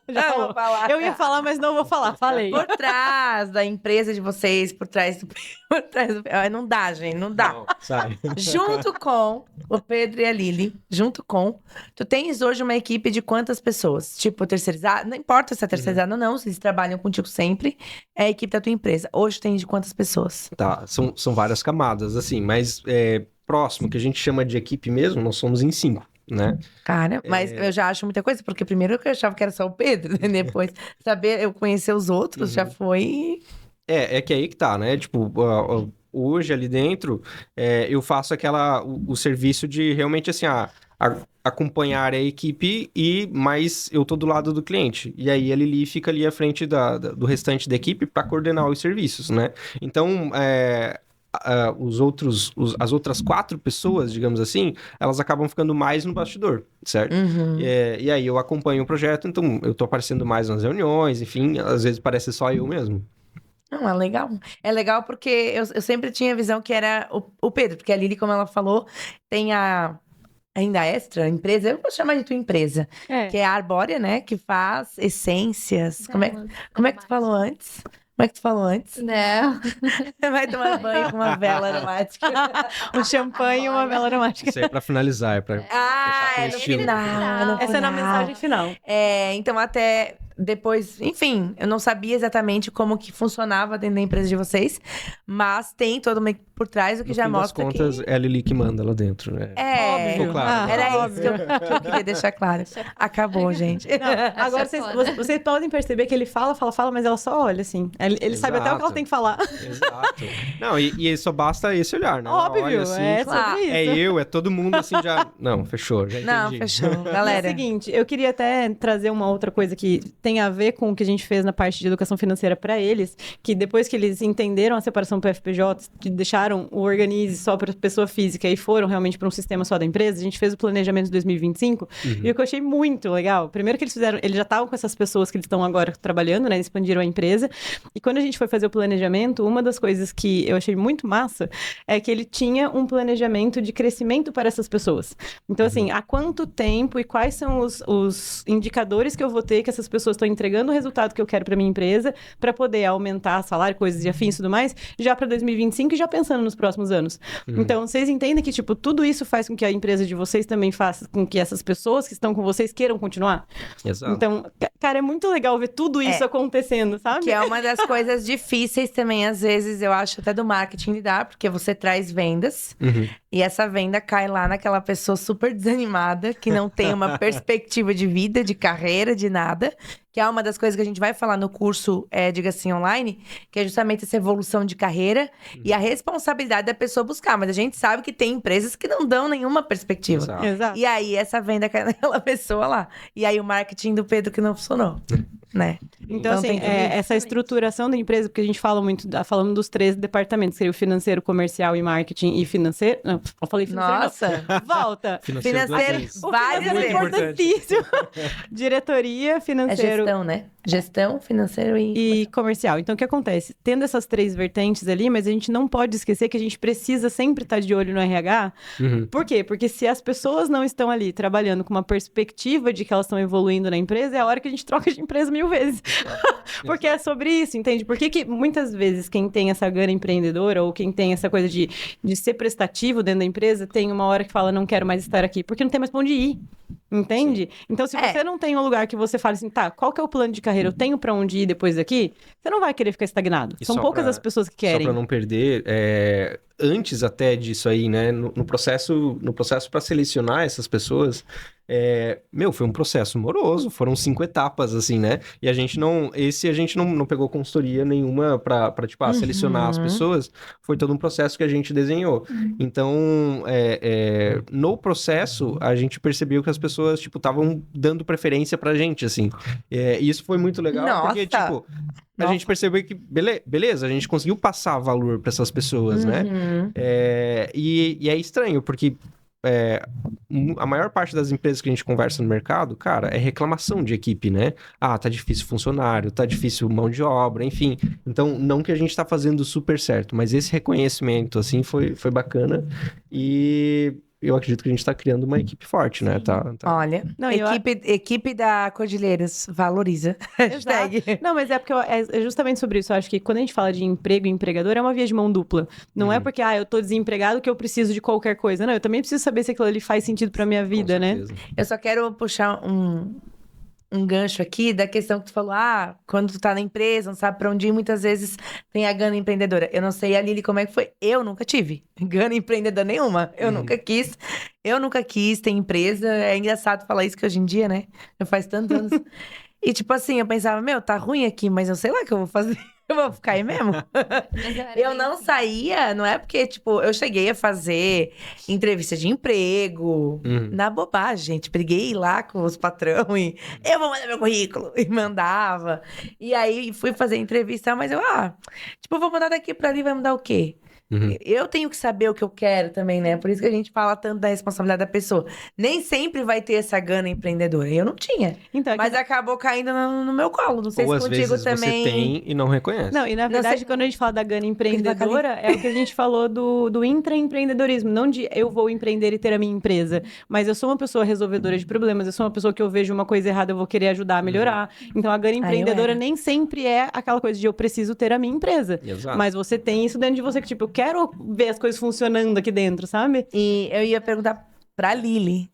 Já falou. Vou falar. Eu ia falar, mas não vou falar. Falei. Por trás da empresa de vocês, por trás do... Não dá, gente, não dá. Não, sai. Junto com o Pedro e a Lili, tu tens hoje uma equipe de quantas pessoas? Tipo, terceirizada, não importa se é terceirizada ou não, se eles trabalham contigo sempre, é a equipe da tua empresa. Hoje tem de quantas pessoas? Tá, são várias camadas, assim, mas próximo, que a gente chama de equipe mesmo, nós somos em 5. Né? Cara, mas eu já acho muita coisa, porque primeiro eu achava que era só o Pedro, né? Depois eu conhecer os outros já foi... É que aí que tá, né? Tipo, hoje ali dentro, eu faço o serviço de realmente assim, acompanhar a equipe mas eu tô do lado do cliente. E aí a Lili fica ali à frente do restante da equipe para coordenar os serviços, né? Então, as outras 4 pessoas, digamos assim, elas acabam ficando mais no bastidor, certo? E aí eu acompanho o projeto, então eu tô aparecendo mais nas reuniões, enfim, às vezes parece só eu mesmo. Não, é legal. É legal porque eu sempre tinha a visão que era o Pedro, porque a Lili, como ela falou, tem ainda extra empresa, eu vou chamar de tua empresa, que é a Arbórea, né? Que faz essências. Como é que tu falou antes? Como é que tu falou antes? Não. Vai tomar banho com uma vela aromática. Um champanhe e uma vela aromática. Isso aí é pra finalizar, é pra é no final. Essa é na mensagem final. Então até depois, enfim, eu não sabia exatamente como que funcionava dentro da empresa de vocês, mas tem toda uma equipe por trás, o que no já fim mostra das contas, é a Lili que manda lá dentro, né? Óbvio. Claro. Era isso que eu queria deixar claro. Acabou, gente. Não, agora vocês podem perceber que ele fala, mas ela só olha, assim. Ele sabe até o que ela tem que falar. Exato. Não, e só basta esse olhar, né? Óbvio, olha, assim, sobre isso. É todo mundo assim já... Não, fechou, já entendi. Não, fechou. Galera. É o seguinte, eu queria até trazer uma outra coisa que tem a ver com o que a gente fez na parte de educação financeira para eles, que depois que eles entenderam a separação para FPJ, que deixaram o Organize só para pessoa física e foram realmente para um sistema só da empresa, a gente fez o planejamento de 2025, e o que eu achei muito legal, primeiro que eles já estavam com essas pessoas que eles estão agora trabalhando, né, expandiram a empresa, e quando a gente foi fazer o planejamento, uma das coisas que eu achei muito massa é que ele tinha um planejamento de crescimento para essas pessoas. Então, assim, há quanto tempo e quais são os indicadores que eu vou ter que essas pessoas pessoas estão entregando o resultado que eu quero para minha empresa, para poder aumentar salário, coisas de afins e tudo mais, já para 2025 e já pensando nos próximos anos. Então, vocês entendem que, tipo, tudo isso faz com que a empresa de vocês também faça com que essas pessoas que estão com vocês queiram continuar? Exato. Então, cara, é muito legal ver tudo isso acontecendo, sabe? Que é uma das coisas difíceis também, às vezes, eu acho, até do marketing lidar, porque você traz vendas e essa venda cai lá naquela pessoa super desanimada, que não tem uma perspectiva de vida, de carreira, de nada. Que é uma das coisas que a gente vai falar no curso, diga assim, online, que é justamente essa evolução de carreira e a responsabilidade da pessoa buscar. Mas a gente sabe que tem empresas que não dão nenhuma perspectiva. Exato. Exato. E aí, essa venda cai naquela pessoa lá. E aí, o marketing do Pedro que não funcionou, né? Então, assim, tem tudo isso. essa estruturação da empresa, porque a gente fala muito, falando dos 3 departamentos, seria o financeiro, comercial e marketing e financeiro. Não, eu falei financeiro, Nossa! não. Volta! Financeiro, O várias financeiro é vezes. importantíssimo. Diretoria, É financeiro gestão, né? Gestão, financeiro e comercial. Então, o que acontece? Tendo essas 3 vertentes ali, mas a gente não pode esquecer que a gente precisa sempre estar de olho no RH. Por quê? Porque se as pessoas não estão ali trabalhando com uma perspectiva de que elas estão evoluindo na empresa, é a hora que a gente troca de empresa 1000 vezes. Porque é sobre isso, entende? Por que muitas vezes quem tem essa gana empreendedora ou quem tem essa coisa de ser prestativo dentro da empresa, tem uma hora que fala, não quero mais estar aqui, porque não tem mais pra onde ir. Entende? Sim. Então, se você não tem um lugar que você fala assim, tá, qual que é o plano de carreira? Eu tenho pra onde ir depois daqui? Você não vai querer ficar estagnado. E são poucas as pessoas que querem. Só pra não perder, antes até disso aí, né, no processo para selecionar essas pessoas, foi um processo moroso, foram 5 etapas, assim, né, e a gente não pegou consultoria nenhuma pra tipo, selecionar as pessoas, foi todo um processo que a gente desenhou. Então, no processo, a gente percebeu que as pessoas, tipo, estavam dando preferência pra gente, assim, e isso foi muito legal, porque, tipo, a gente percebeu que, beleza, a gente conseguiu passar valor pra essas pessoas, né? E é estranho, porque a maior parte das empresas que a gente conversa no mercado, cara, é reclamação de equipe, né? Ah, tá difícil funcionário, tá difícil mão de obra, enfim. Então, não que a gente tá fazendo super certo, mas esse reconhecimento, assim, foi bacana. E eu acredito que a gente tá criando uma equipe forte, né? Tá. Olha, equipe da Cordilheiras valoriza. Hashtag. Não, mas é porque é justamente sobre isso. Eu acho que quando a gente fala de emprego e empregador, é uma via de mão dupla. Não é porque, eu tô desempregado que eu preciso de qualquer coisa. Não, eu também preciso saber se aquilo ali faz sentido pra minha vida, né? Eu só quero puxar um gancho aqui da questão que tu falou, quando tu tá na empresa, não sabe pra onde ir, muitas vezes tem a gana empreendedora. Eu não sei, a Lili, como é que foi? Eu nunca tive gana empreendedora nenhuma. Eu nunca quis ter empresa. É engraçado falar isso que hoje em dia, né? Já faz tantos anos. E tipo assim, eu pensava, tá ruim aqui, mas eu sei lá o que eu vou fazer. Eu vou ficar aí mesmo. Eu não saía, não é porque, tipo, eu cheguei a fazer entrevista de emprego, na bobagem, gente. Briguei lá com os patrão e eu vou mandar meu currículo. E mandava. E aí fui fazer entrevista, mas eu, vou mandar daqui pra ali, vai mudar o quê? Eu tenho que saber o que eu quero também, né? Por isso que a gente fala tanto da responsabilidade da pessoa. Nem sempre vai ter essa gana empreendedora. Eu não tinha. Então, mas acabou caindo no meu colo. Não sei se contigo também. Você tem e não reconhece. Não, e na verdade, quando a gente fala da gana empreendedora, é o que a gente falou do intraempreendedorismo. Não de eu vou empreender e ter a minha empresa. Mas eu sou uma pessoa resolvedora de problemas. Eu sou uma pessoa que eu vejo uma coisa errada, eu vou querer ajudar a melhorar. Então, a gana empreendedora nem sempre é aquela coisa de eu preciso ter a minha empresa. Exato. Mas você tem isso dentro de você que, tipo, eu quero ver as coisas funcionando aqui dentro, sabe? E eu ia perguntar pra Lili.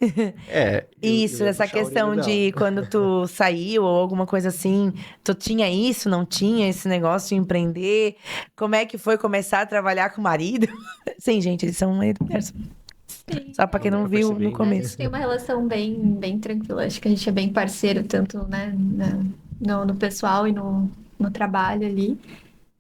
Isso, essa questão de quando tu saiu ou alguma coisa assim, tu tinha isso, não tinha esse negócio de empreender? Como é que foi começar a trabalhar com o marido? Sim, gente, eles são marido e mulher. Só pra quem não viu no começo. A gente tem uma relação bem tranquila. Acho que a gente é bem parceiro, tanto, né, no pessoal e no trabalho ali.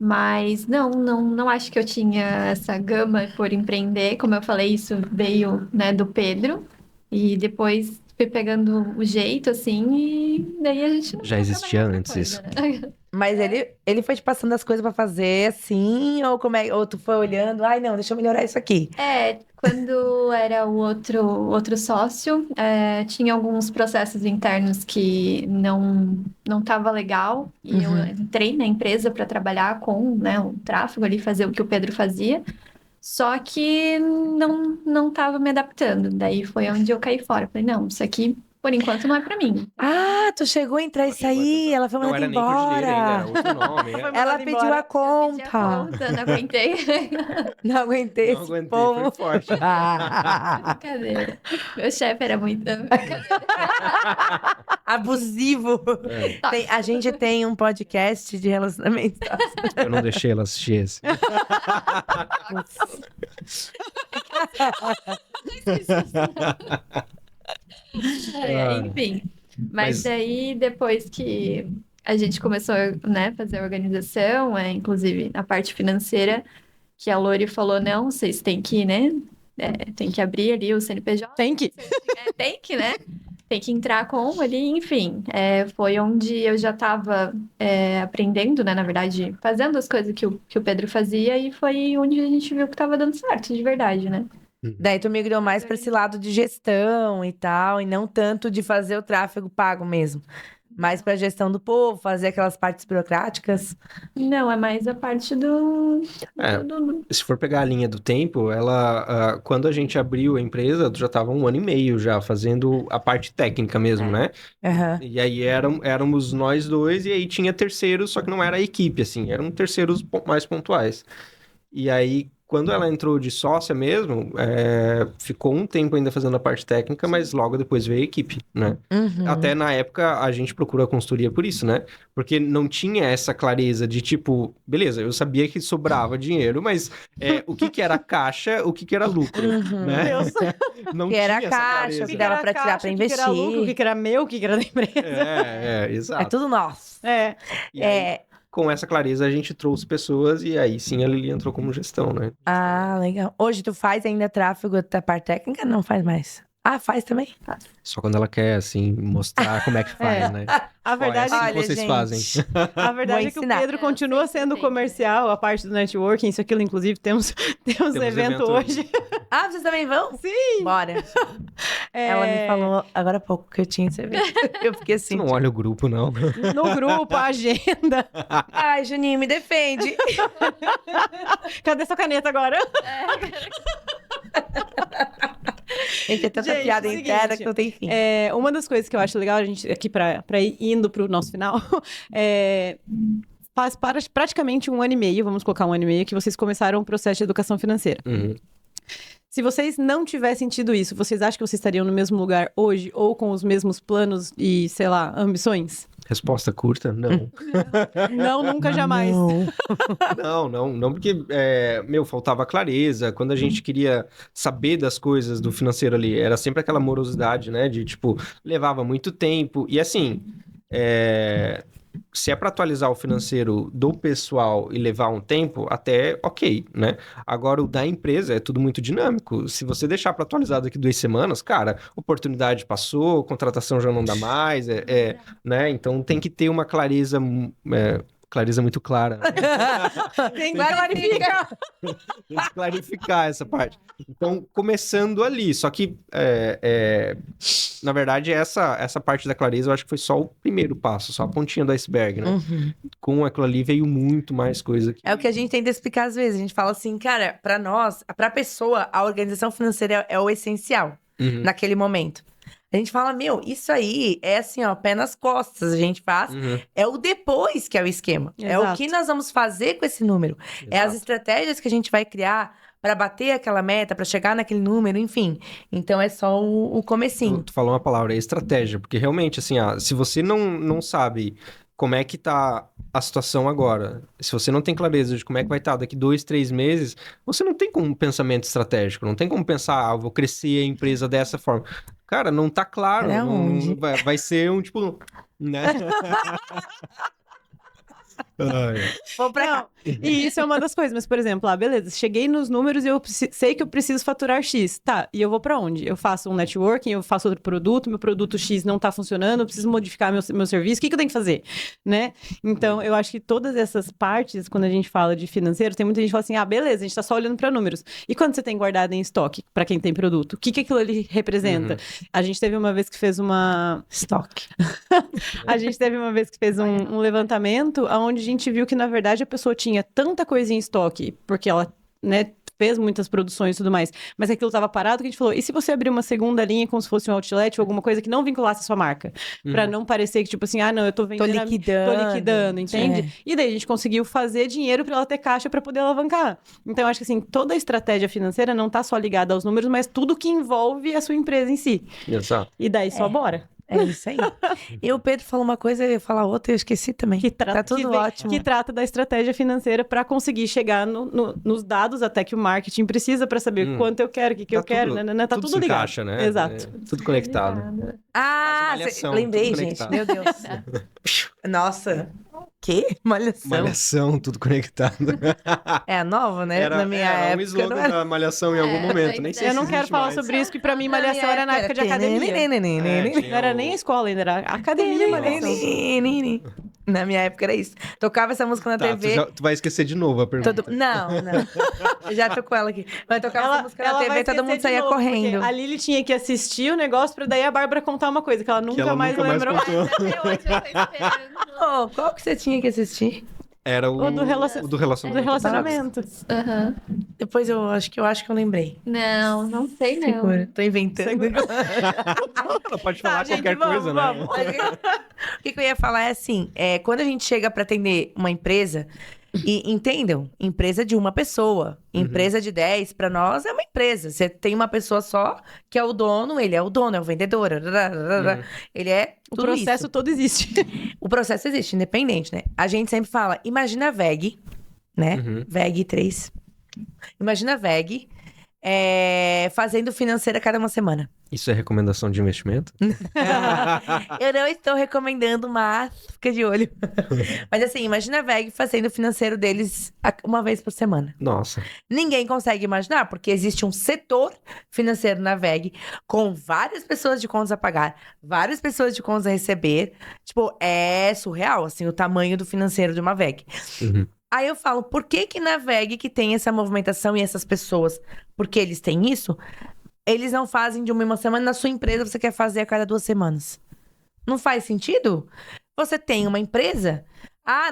Mas não acho que eu tinha essa gama por empreender. Como eu falei, isso veio, né, do Pedro. E depois fui pegando o jeito, assim, e daí a gente não já existia antes isso. Né? Mas ele foi te passando as coisas pra fazer, assim? Ou tu foi olhando, não, deixa eu melhorar isso aqui. Quando era o outro sócio, tinha alguns processos internos que não tava legal. E eu entrei na empresa para trabalhar com, né, o tráfego ali, fazer o que o Pedro fazia. Só que não tava me adaptando. Daí foi onde eu caí fora. Falei, não, isso aqui por enquanto não é pra mim. Ah, tu chegou a entrar e sair, ela foi Não mandada era nem Cordilheira ainda, embora. era outro nome. Foi É. Ela mandada pediu embora. a conta. Pedi a conta, não aguentei. Não aguentei Não esse aguentei, povo. foi forte. Brincadeira. Meu chefe era muito... Abusivo. A gente tem um podcast de relacionamento. Eu não deixei ela assistir esse. Enfim. Mas- Mas daí, depois que a gente começou, né, fazer a organização, inclusive a parte financeira, que a Lori falou, não, vocês têm que, né, tem que abrir ali o CNPJ. Tem que. Tem que, né? Tem que entrar com ali, enfim. Foi onde eu já estava aprendendo, né? Na verdade, fazendo as coisas que o Pedro fazia e foi onde a gente viu que estava dando certo, de verdade, né? Daí tu migrou mais pra esse lado de gestão e tal, e não tanto de fazer o tráfego pago mesmo. Mais pra gestão do povo, fazer aquelas partes burocráticas. Não, é mais a parte do... Se for pegar a linha do tempo, quando a gente abriu a empresa, já estava 1 ano e meio já fazendo a parte técnica mesmo, né? Aham. E aí éramos nós dois e aí tinha terceiros, só que não era a equipe, assim, eram terceiros mais pontuais. E aí, quando ela entrou de sócia mesmo, ficou um tempo ainda fazendo a parte técnica, mas logo depois veio a equipe, né? Uhum. Até na época a gente procura a consultoria por isso, né? Porque não tinha essa clareza de tipo, beleza, eu sabia que sobrava dinheiro, mas o que era caixa, o que era lucro, né? Deus. Não Que era tinha essa caixa, clareza. o que dava pra tirar pra O que era lucro, o investir. que era meu, o que era da empresa. Exato. É tudo nosso. E aí, com essa clareza, a gente trouxe pessoas e aí sim a Lili entrou como gestão, né? Ah, legal. Hoje tu faz ainda tráfego da parte técnica? Não faz mais. Ah, faz também? Só quando ela quer, assim, mostrar como é que faz, né? A verdade, é assim Olha, que vocês gente, fazem. a verdade é que o ensinar. Pedro continua sendo sempre. comercial, a parte do networking, isso, aquilo, inclusive, temos evento evento hoje. Ah, vocês também vão? Sim! Bora. Ela me falou agora há pouco que eu tinha esse evento. Eu fiquei Você assim. não olha o grupo, não. No grupo, a agenda. Ai, Juninho, me defende. Cadê sua caneta agora? Gente, é tanta Gente, piada seguinte, interna que não tem fim. Uma das coisas que eu acho legal, a gente aqui pra ir indo pro nosso final, faz praticamente 1 ano e meio, vamos colocar 1 ano e meio, que vocês começaram o processo de educação financeira. Uhum. Se vocês não tivessem tido isso, vocês acham que vocês estariam no mesmo lugar hoje ou com os mesmos planos e, sei lá, ambições? Resposta curta? Não. Não, nunca, jamais. Não, porque, faltava clareza. Quando a gente queria saber das coisas do financeiro ali, era sempre aquela morosidade, né? De, tipo, levava muito tempo. E, assim, se é para atualizar o financeiro do pessoal e levar um tempo, até ok, né? Agora, o da empresa é tudo muito dinâmico. Se você deixar para atualizar daqui 2 semanas, cara, oportunidade passou, contratação já não dá mais, né? Então, tem que ter uma clareza... clareza muito clara, né? Tem que clarificar. Tem que clarificar essa parte. Então, começando ali, só que, na verdade, essa parte da clareza eu acho que foi só o primeiro passo, só a pontinha do iceberg, né? Uhum. Com aquilo ali veio muito mais coisa. É o que a gente tenta explicar às vezes. A gente fala assim, cara, pra nós, pra pessoa, a organização financeira é o essencial Uhum. naquele momento. A gente fala, isso aí é assim, ó, pé nas costas. A gente faz. Uhum. É o depois que é o esquema. É o Exato. que nós vamos fazer com esse número. É as Exato. estratégias que a gente vai criar pra bater aquela meta, pra chegar naquele número, enfim. Então é só o comecinho. Tu falou uma palavra, estratégia, porque realmente, assim, se você não sabe como é que tá a situação agora, se você não tem clareza de como é que vai estar daqui 2, 3 meses, você não tem como um pensamento estratégico, não tem como pensar, vou crescer a empresa dessa forma. Cara, não tá claro, Pra onde? vai ser um tipo, né? Vamos pra cá. Não, e isso é uma das coisas, mas, por exemplo, beleza, cheguei nos números e eu sei que eu preciso faturar X. Tá, e eu vou pra onde? Eu faço um networking, eu faço outro produto, meu produto X não tá funcionando, eu preciso modificar meu serviço, o que eu tenho que fazer? Né? Então, eu acho que todas essas partes, quando a gente fala de financeiro, tem muita gente que fala assim, beleza, a gente tá só olhando pra números. E quando você tem guardado em estoque, pra quem tem produto, o que aquilo ali representa? A gente teve uma vez que fez uma... Estoque. A gente teve uma vez que fez um levantamento onde a gente viu que, na verdade, a pessoa tinha tanta coisa em estoque, porque ela, né, fez muitas produções e tudo mais, mas aquilo tava parado, que a gente falou, e se você abrir uma segunda linha como se fosse um outlet ou alguma coisa que não vinculasse a sua marca? Pra não parecer que, tipo assim, não, eu tô vendendo... Tô liquidando, entende? E daí a gente conseguiu fazer dinheiro pra ela ter caixa pra poder alavancar. Então, eu acho que assim, toda a estratégia financeira não tá só ligada aos números, mas tudo que envolve a sua empresa em si. Exato. E daí só bora. É isso aí. E o Pedro falou uma coisa, eu ia falar outra e eu esqueci também. Tá tudo ótimo. Que trata da estratégia financeira para conseguir chegar nos dados até que o marketing precisa para saber quanto eu quero, o que eu quero. Tá tudo se ligado. encaixa, né? Exato. Tudo conectado. Lembrei, tudo gente. conectado. Meu Deus. Nossa. Que? Malhação. Malhação, tudo conectado. É a nova, né? Na minha era época. um slogan da Malhação em algum momento. Nem sei Eu se não quero existe falar mais. sobre isso, que pra mim Malhação era na época de academia. Não era nem a escola ainda, era a academia Malhação. Na minha época era isso. Tocava essa música na TV. Tu vai esquecer de novo a pergunta. Não. Eu já tocou ela aqui. Mas tocava essa música na TV e todo mundo saía correndo. A Lili tinha que assistir o negócio pra daí a Bárbara contar uma coisa que ela nunca mais lembrou. contou. Até hoje eu tô esperando. Qual que você tinha que assistir? Era o do relacionamento. Do relacionamento. Aham. Depois eu acho que eu lembrei. Não sei não. Segura. Tô inventando. Ela pode falar qualquer coisa, né? O que eu ia falar é assim, quando a gente chega pra atender uma empresa, e entendam, empresa de uma pessoa, empresa de 10, pra nós é uma empresa. Você tem uma pessoa só, que é o dono, ele é o dono, é o vendedor, ele é O tudo processo isso. todo existe. O processo existe, independente, né? A gente sempre fala, imagina a VEG, né? VEG 3. Imagina a VEG fazendo financeira cada uma semana. Isso é recomendação de investimento? Eu não estou recomendando, mas fica de olho. Mas assim, imagina a VEG fazendo o financeiro deles uma vez por semana. Nossa. Ninguém consegue imaginar, porque existe um setor financeiro na VEG com várias pessoas de contas a pagar, várias pessoas de contas a receber. Tipo, é surreal, assim, o tamanho do financeiro de uma VEG. Aí eu falo, por que na VEG que tem essa movimentação e essas pessoas, porque eles têm isso, eles não fazem de uma semana, na sua empresa você quer fazer a cada 2 semanas? Não faz sentido? Você tem uma empresa,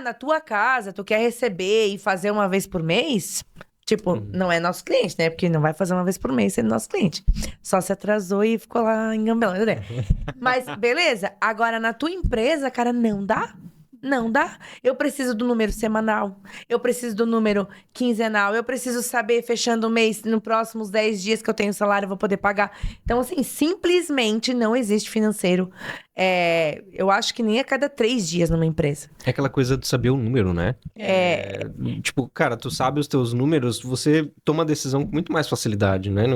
na tua casa tu quer receber e fazer uma vez por mês? Tipo, não é nosso cliente, né? Porque não vai fazer uma vez por mês sendo nosso cliente. Só se atrasou e ficou lá engambelando, né? Mas, beleza. Agora, na tua empresa, cara, não dá. Não dá. Eu preciso do número semanal. Eu preciso do número quinzenal. Eu preciso saber, fechando o mês, nos próximos 10 dias que eu tenho salário, eu vou poder pagar. Então, assim, simplesmente não existe financeiro. Eu acho que nem a cada 3 dias numa empresa. É aquela coisa de saber o número, né? Tipo, cara, tu sabe os teus números, você toma a decisão com muito mais facilidade, né?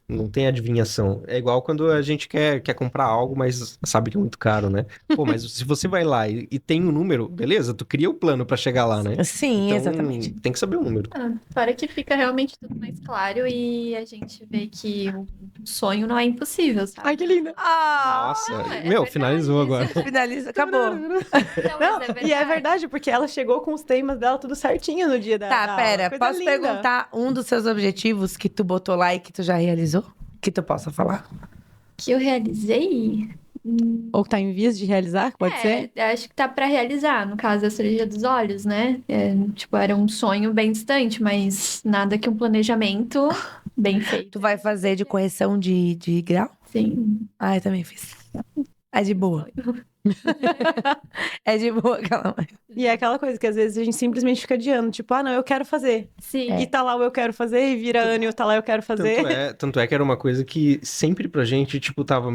Não tem adivinhação. É igual quando a gente quer comprar algo, mas sabe que é muito caro, né? Pô, mas se você vai lá e tem um número, beleza, tu cria o plano pra chegar lá, né? Sim, Então, exatamente. tem que saber o número. Para que fica realmente tudo mais claro e a gente vê que o sonho não é impossível, sabe? Ai, que linda. Nossa, é meu, verdade, finalizou agora. Finaliza, acabou. Não, E é verdade, porque ela chegou com os temas dela tudo certinho no dia da Tá, aula. pera. Coisa Posso linda. perguntar um dos seus objetivos que tu botou lá e que tu já realizou? Que tu possa falar. Que eu realizei? Ou que tá em vias de realizar, pode ser? Acho que tá pra realizar, no caso, a cirurgia dos olhos, né? Tipo, era um sonho bem distante, mas nada que um planejamento bem feito. Tu vai fazer de correção de grau? Sim. Eu também fiz. É de boa. É de boa aquela. E é aquela coisa que às vezes a gente simplesmente fica adiando, tipo, não, eu quero fazer. Sim. E tá lá o eu quero fazer, e vira ano e tá lá eu quero fazer. Tanto é que era uma coisa que sempre pra gente, tipo, tava,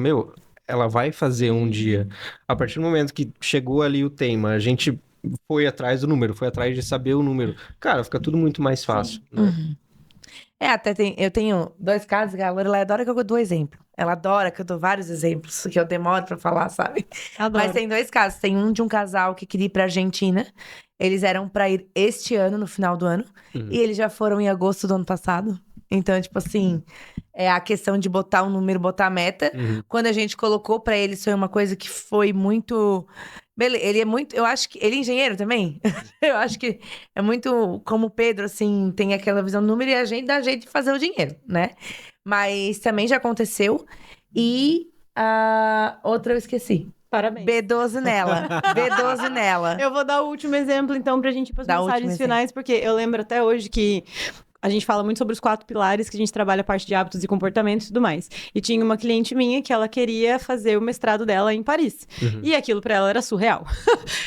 ela vai fazer um dia. A partir do momento que chegou ali o tema, a gente foi atrás do número, foi atrás de saber o número. Cara, fica tudo muito mais fácil. Né? Eu tenho 2 casos que a Lorelai adora que eu dou exemplo. Ela adora que eu dou vários exemplos, que eu demoro pra falar, sabe? Adoro. Mas tem 2 casos. Tem um de um casal que queria ir pra Argentina. Eles eram pra ir este ano, no final do ano. E eles já foram em agosto do ano passado. Então, tipo assim, é a questão de botar um número, botar a meta. Quando a gente colocou pra eles, foi uma coisa que foi muito... Ele é muito... Eu acho que... Ele é engenheiro também? Eu acho que é muito... Como o Pedro, assim, tem aquela visão do número e a gente dá jeito de fazer o dinheiro, né? Mas também já aconteceu. E a outra eu esqueci. Parabéns. B12 nela. B12 nela. Eu vou dar o último exemplo, então, pra gente ir pras Dá o mensagens último finais, porque eu lembro até hoje que a gente fala muito sobre os 4 pilares que a gente trabalha a parte de hábitos e comportamentos e tudo mais. E tinha uma cliente minha que ela queria fazer o mestrado dela em Paris. E aquilo pra ela era surreal.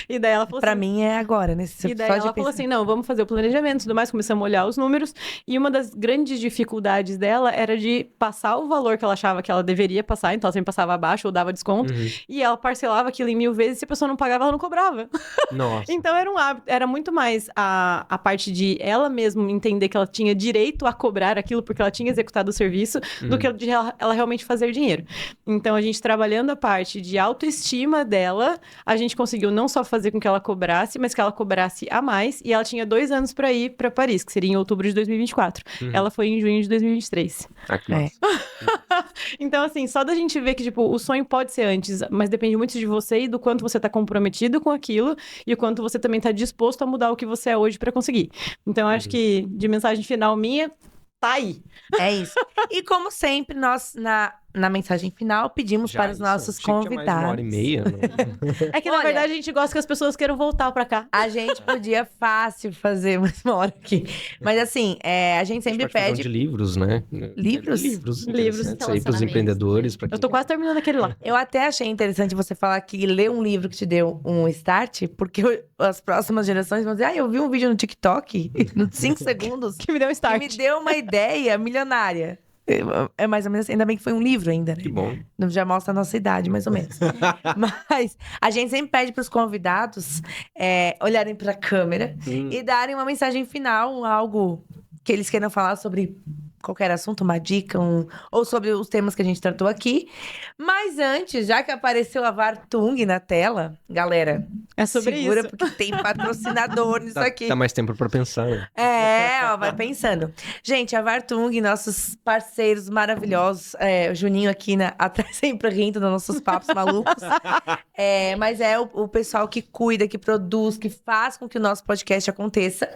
E daí ela falou Pra assim... mim é agora, nesse E daí ela falou assim, não, vamos fazer o planejamento e tudo mais, começamos a olhar os números, e uma das grandes dificuldades dela era de passar o valor que ela achava que ela deveria passar, então ela sempre passava abaixo ou dava desconto, e ela parcelava aquilo em 1000 vezes, e se a pessoa não pagava, ela não cobrava. Nossa. Então era um hábito, era muito mais a parte de ela mesma entender que ela tinha direito a cobrar aquilo porque ela tinha executado o serviço, do que de ela realmente fazer dinheiro. Então a gente trabalhando a parte de autoestima dela, a gente conseguiu não só fazer com que ela cobrasse, mas que ela cobrasse a mais, e ela tinha 2 anos pra ir pra Paris, que seria em outubro de 2024. Ela foi em junho de 2023. Ah, que massa. Então, assim, só da gente ver que, tipo, o sonho pode ser antes, mas depende muito de você e do quanto você tá comprometido com aquilo e o quanto você também tá disposto a mudar o que você é hoje pra conseguir. Então, eu acho que, de mensagem final minha, tá aí. É isso. E como sempre, nós, na mensagem final, pedimos Já para os isso? nossos Achei que tinha mais de convidados. 1h30. Não... É que, na Olha- verdade, a gente gosta que as pessoas queiram voltar pra cá. A gente podia fácil fazer mais uma hora aqui. Mas assim, a gente sempre A gente pode fazer um pede. de livros, né? Livros? Livros, Livros interessantes aí pros relacionamentos. empreendedores. Pra Eu tô quase terminando aquele lá. Eu até achei interessante você falar que ler um livro que te deu um start, porque as próximas gerações vão dizer: eu vi um vídeo no TikTok, nos 5 segundos, Que me deu um que start. me deu uma ideia milionária. É mais ou menos assim, ainda bem que foi um livro ainda, né? Que bom. Já mostra a nossa idade, mais ou menos. Mas a gente sempre pede para os convidados olharem para a câmera e darem uma mensagem final, algo que eles queiram falar sobre qualquer assunto, uma dica, ou sobre os temas que a gente tratou aqui. Mas antes, já que apareceu a Vartung na tela, galera, É sobre segura isso. porque tem patrocinador nisso aqui. Dá mais tempo pra pensar, né? Vai pensando. Gente, a Vartung, nossos parceiros maravilhosos. O Juninho aqui atrás sempre rindo dos nossos papos malucos. Mas é o pessoal que cuida, que produz, que faz com que o nosso podcast aconteça.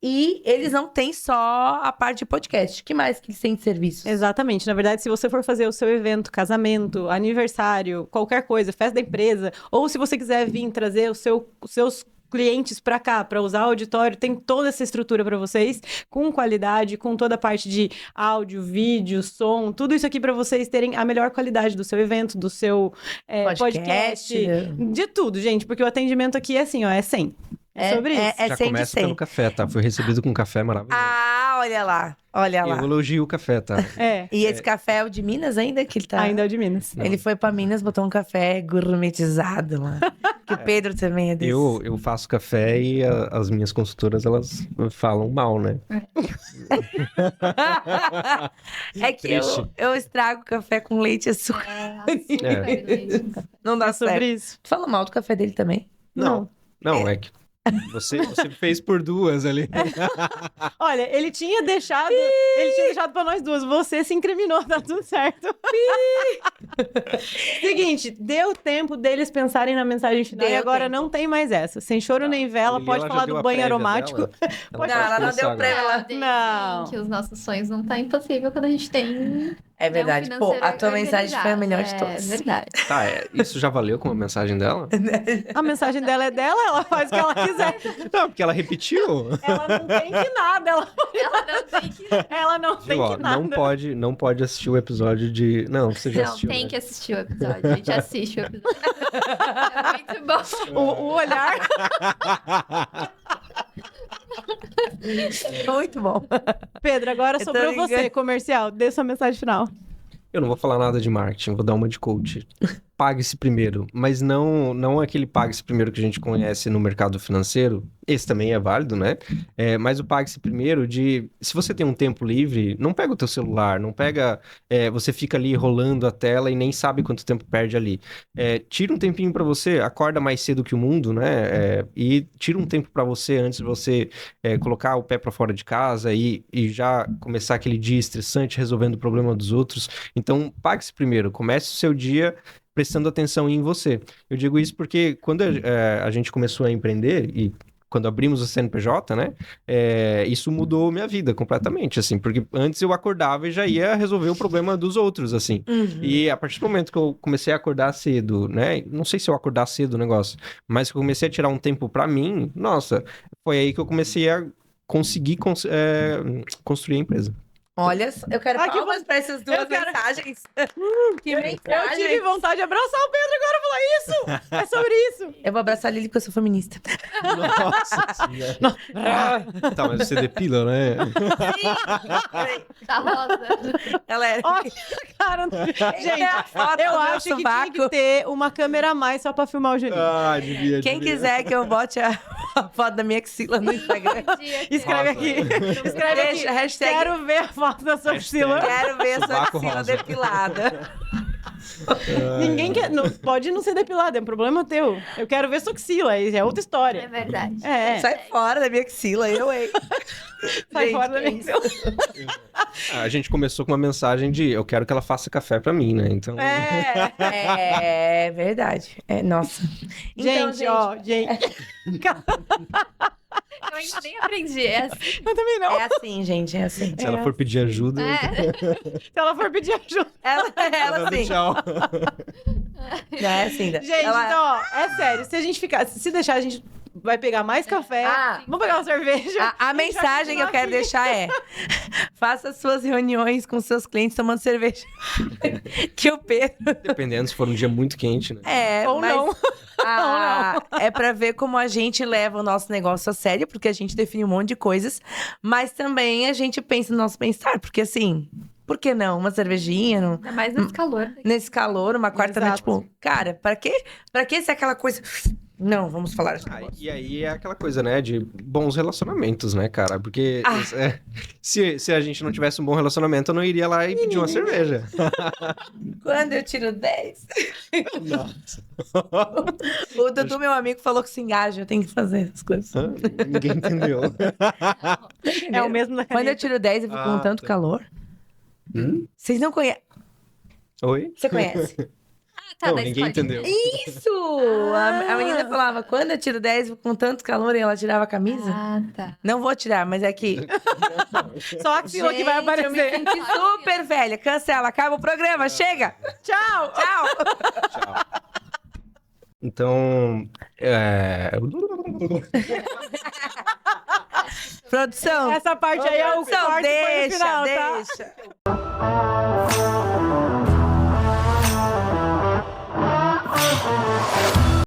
E eles não têm só a parte de podcast. O que mais que eles têm de serviços? Exatamente. Na verdade, se você for fazer o seu evento, casamento, aniversário, qualquer coisa, festa da empresa, ou se você quiser vir trazer os seus clientes pra cá, pra usar o auditório, tem toda essa estrutura pra vocês, com qualidade, com toda a parte de áudio, vídeo, som, tudo isso aqui pra vocês terem a melhor qualidade do seu evento, do seu podcast, de tudo, gente, porque o atendimento aqui é assim, ó, é 100. É sobre isso. É Já 100 de começa 100. pelo café, tá? Foi recebido com café maravilhoso. Olha lá. Olha lá. Eu elogio o café, tá? E esse café é o de Minas ainda? Que ele tá... Ainda é o de Minas. Ele foi pra Minas, botou um café gourmetizado lá. Que o Pedro também é desse. Eu faço café e as minhas consultoras, elas falam mal, né? É que Triste. eu estrago café com leite e açúcar. Não dá É sobre certo. isso. Tu fala mal do café dele também? Não, é que você fez por 2 ali. Olha, ele tinha deixado pra nós duas. Você se incriminou, tá tudo certo. Seguinte, deu tempo deles pensarem na mensagem final Deu e agora tempo. não tem mais essa. Sem choro nem vela, Lili, pode ela já falar deu do a banho prévia aromático. dela? Não, ela não deu pra ela. Não. Que os nossos sonhos não tá impossível quando a gente tem. É verdade. um Pô, financeiro a tua mensagem foi a melhor de organizado. todas. É verdade. Tá, isso já valeu como mensagem dela? A mensagem dela é dela, ela faz o que ela quiser. Não, porque ela repetiu. Ela não tem que nada, Ela não tem que. ela não tem Ó, que nada. não pode assistir o episódio de... Não, você já Não, assistiu, tem né? que assistir o episódio. A gente assiste o episódio. É muito bom. O olhar. Muito bom. Pedro, agora Eu tô sobrou você, ligando. comercial. Dê sua mensagem final. Eu não vou falar nada de marketing, vou dar uma de coach. Pague-se primeiro, mas não aquele pague-se primeiro que a gente conhece no mercado financeiro. Esse também é válido, né? Mas o pague-se primeiro de... Se você tem um tempo livre, não pega o teu celular, não pega... você fica ali rolando a tela e nem sabe quanto tempo perde ali. Tira um tempinho pra você, acorda mais cedo que o mundo, né? E tira um tempo pra você antes de você colocar o pé pra fora de casa e já começar aquele dia estressante resolvendo o problema dos outros. Então, pague-se primeiro, comece o seu dia prestando atenção em você. Eu digo isso porque quando a gente começou a empreender e quando abrimos o CNPJ, né, isso mudou minha vida completamente, assim, porque antes eu acordava e já ia resolver o problema dos outros, assim. E a partir do momento que eu comecei a acordar cedo, né, não sei se eu acordar cedo o negócio, mas que eu comecei a tirar um tempo pra mim, nossa, foi aí que eu comecei a conseguir construir a empresa. Olha, eu quero Ah, que palmas pra essas duas Eu quero- mensagens. Que Eu mensagem. tive vontade de abraçar o Pedro agora e falar isso! É sobre isso! Eu vou abraçar a Lili porque eu sou feminista. Nossa senhora. Tá, mas você depila, né? Tá rosa. Ela é... Olha, cara, gente, a foto eu do acho que tinha sovaco. que ter uma câmera a mais só pra filmar o Juninho. Ah, devia. Quem quiser que eu bote a foto da minha axila no Instagram. Escreve aqui. Escreve Deixa, aqui. hashtag- Quero ver a foto da sua axila. Quero ver a sua Sovaco axila rosa. depilada. Ninguém quer. Pode não ser depilado, é um problema teu. Eu quero ver sua axila, aí é outra É história. verdade. É, Sai fora da minha axila, hein? sai Gente, fora da que minha isso? axila. A gente começou com uma mensagem de eu quero que ela faça café pra mim, né? Então. É verdade. É, nossa. Então, Gente, ó, gente. Eu ainda nem aprendi essa. Eu também não. é assim, gente, é assim. Se ela for pedir ajuda. Se ela for pedir ajuda. Ela dando assim. tchau. Não, é assim. Gente, ela... então, ó, é sério. Se a gente ficar. Se deixar, a gente vai pegar mais café. Ah. Vamos pegar uma cerveja. A mensagem que eu quero deixar é: faça suas reuniões com seus clientes tomando cerveja. Que o Pedro. Dependendo se for um dia muito quente, né? É, Ou mas não. é pra ver como a gente leva o nosso negócio a sério, porque a gente define um monte de coisas, mas também a gente pensa no nosso bem-estar, porque assim, por que não? Uma cervejinha, não? Ainda mais nesse calor. Nesse calor, uma quarta noite, Exato. tipo, cara, pra quê? Pra que ser aquela coisa. Não, vamos falar de negócio. E aí é aquela coisa, né, de bons relacionamentos, né, cara? Porque se a gente não tivesse um bom relacionamento, eu não iria lá e pedir uma cerveja. Quando eu tiro 10. Nossa. O Dudu, meu amigo, falou que se engaja, eu tenho que fazer as coisas. Ninguém entendeu. É o mesmo da Quando eu caneta. tiro 10, eu fico com tanto tá. calor. Hum? Vocês não conhecem. Oi? Você conhece? Tá, Não, da ninguém escolinha. entendeu. Isso! A menina falava, quando eu tiro 10, eu fico com tanto calor, e ela tirava a camisa. Ah, tá. Não vou tirar, mas é que. Só a axila que vai Gente, eu me aparecer. senti super velha. Cancela, acaba o programa, chega! Tchau! Tchau! Tchau. Então, Produção! Essa parte aí é o Produção, corte que foi no deixa, final, tá? deixa.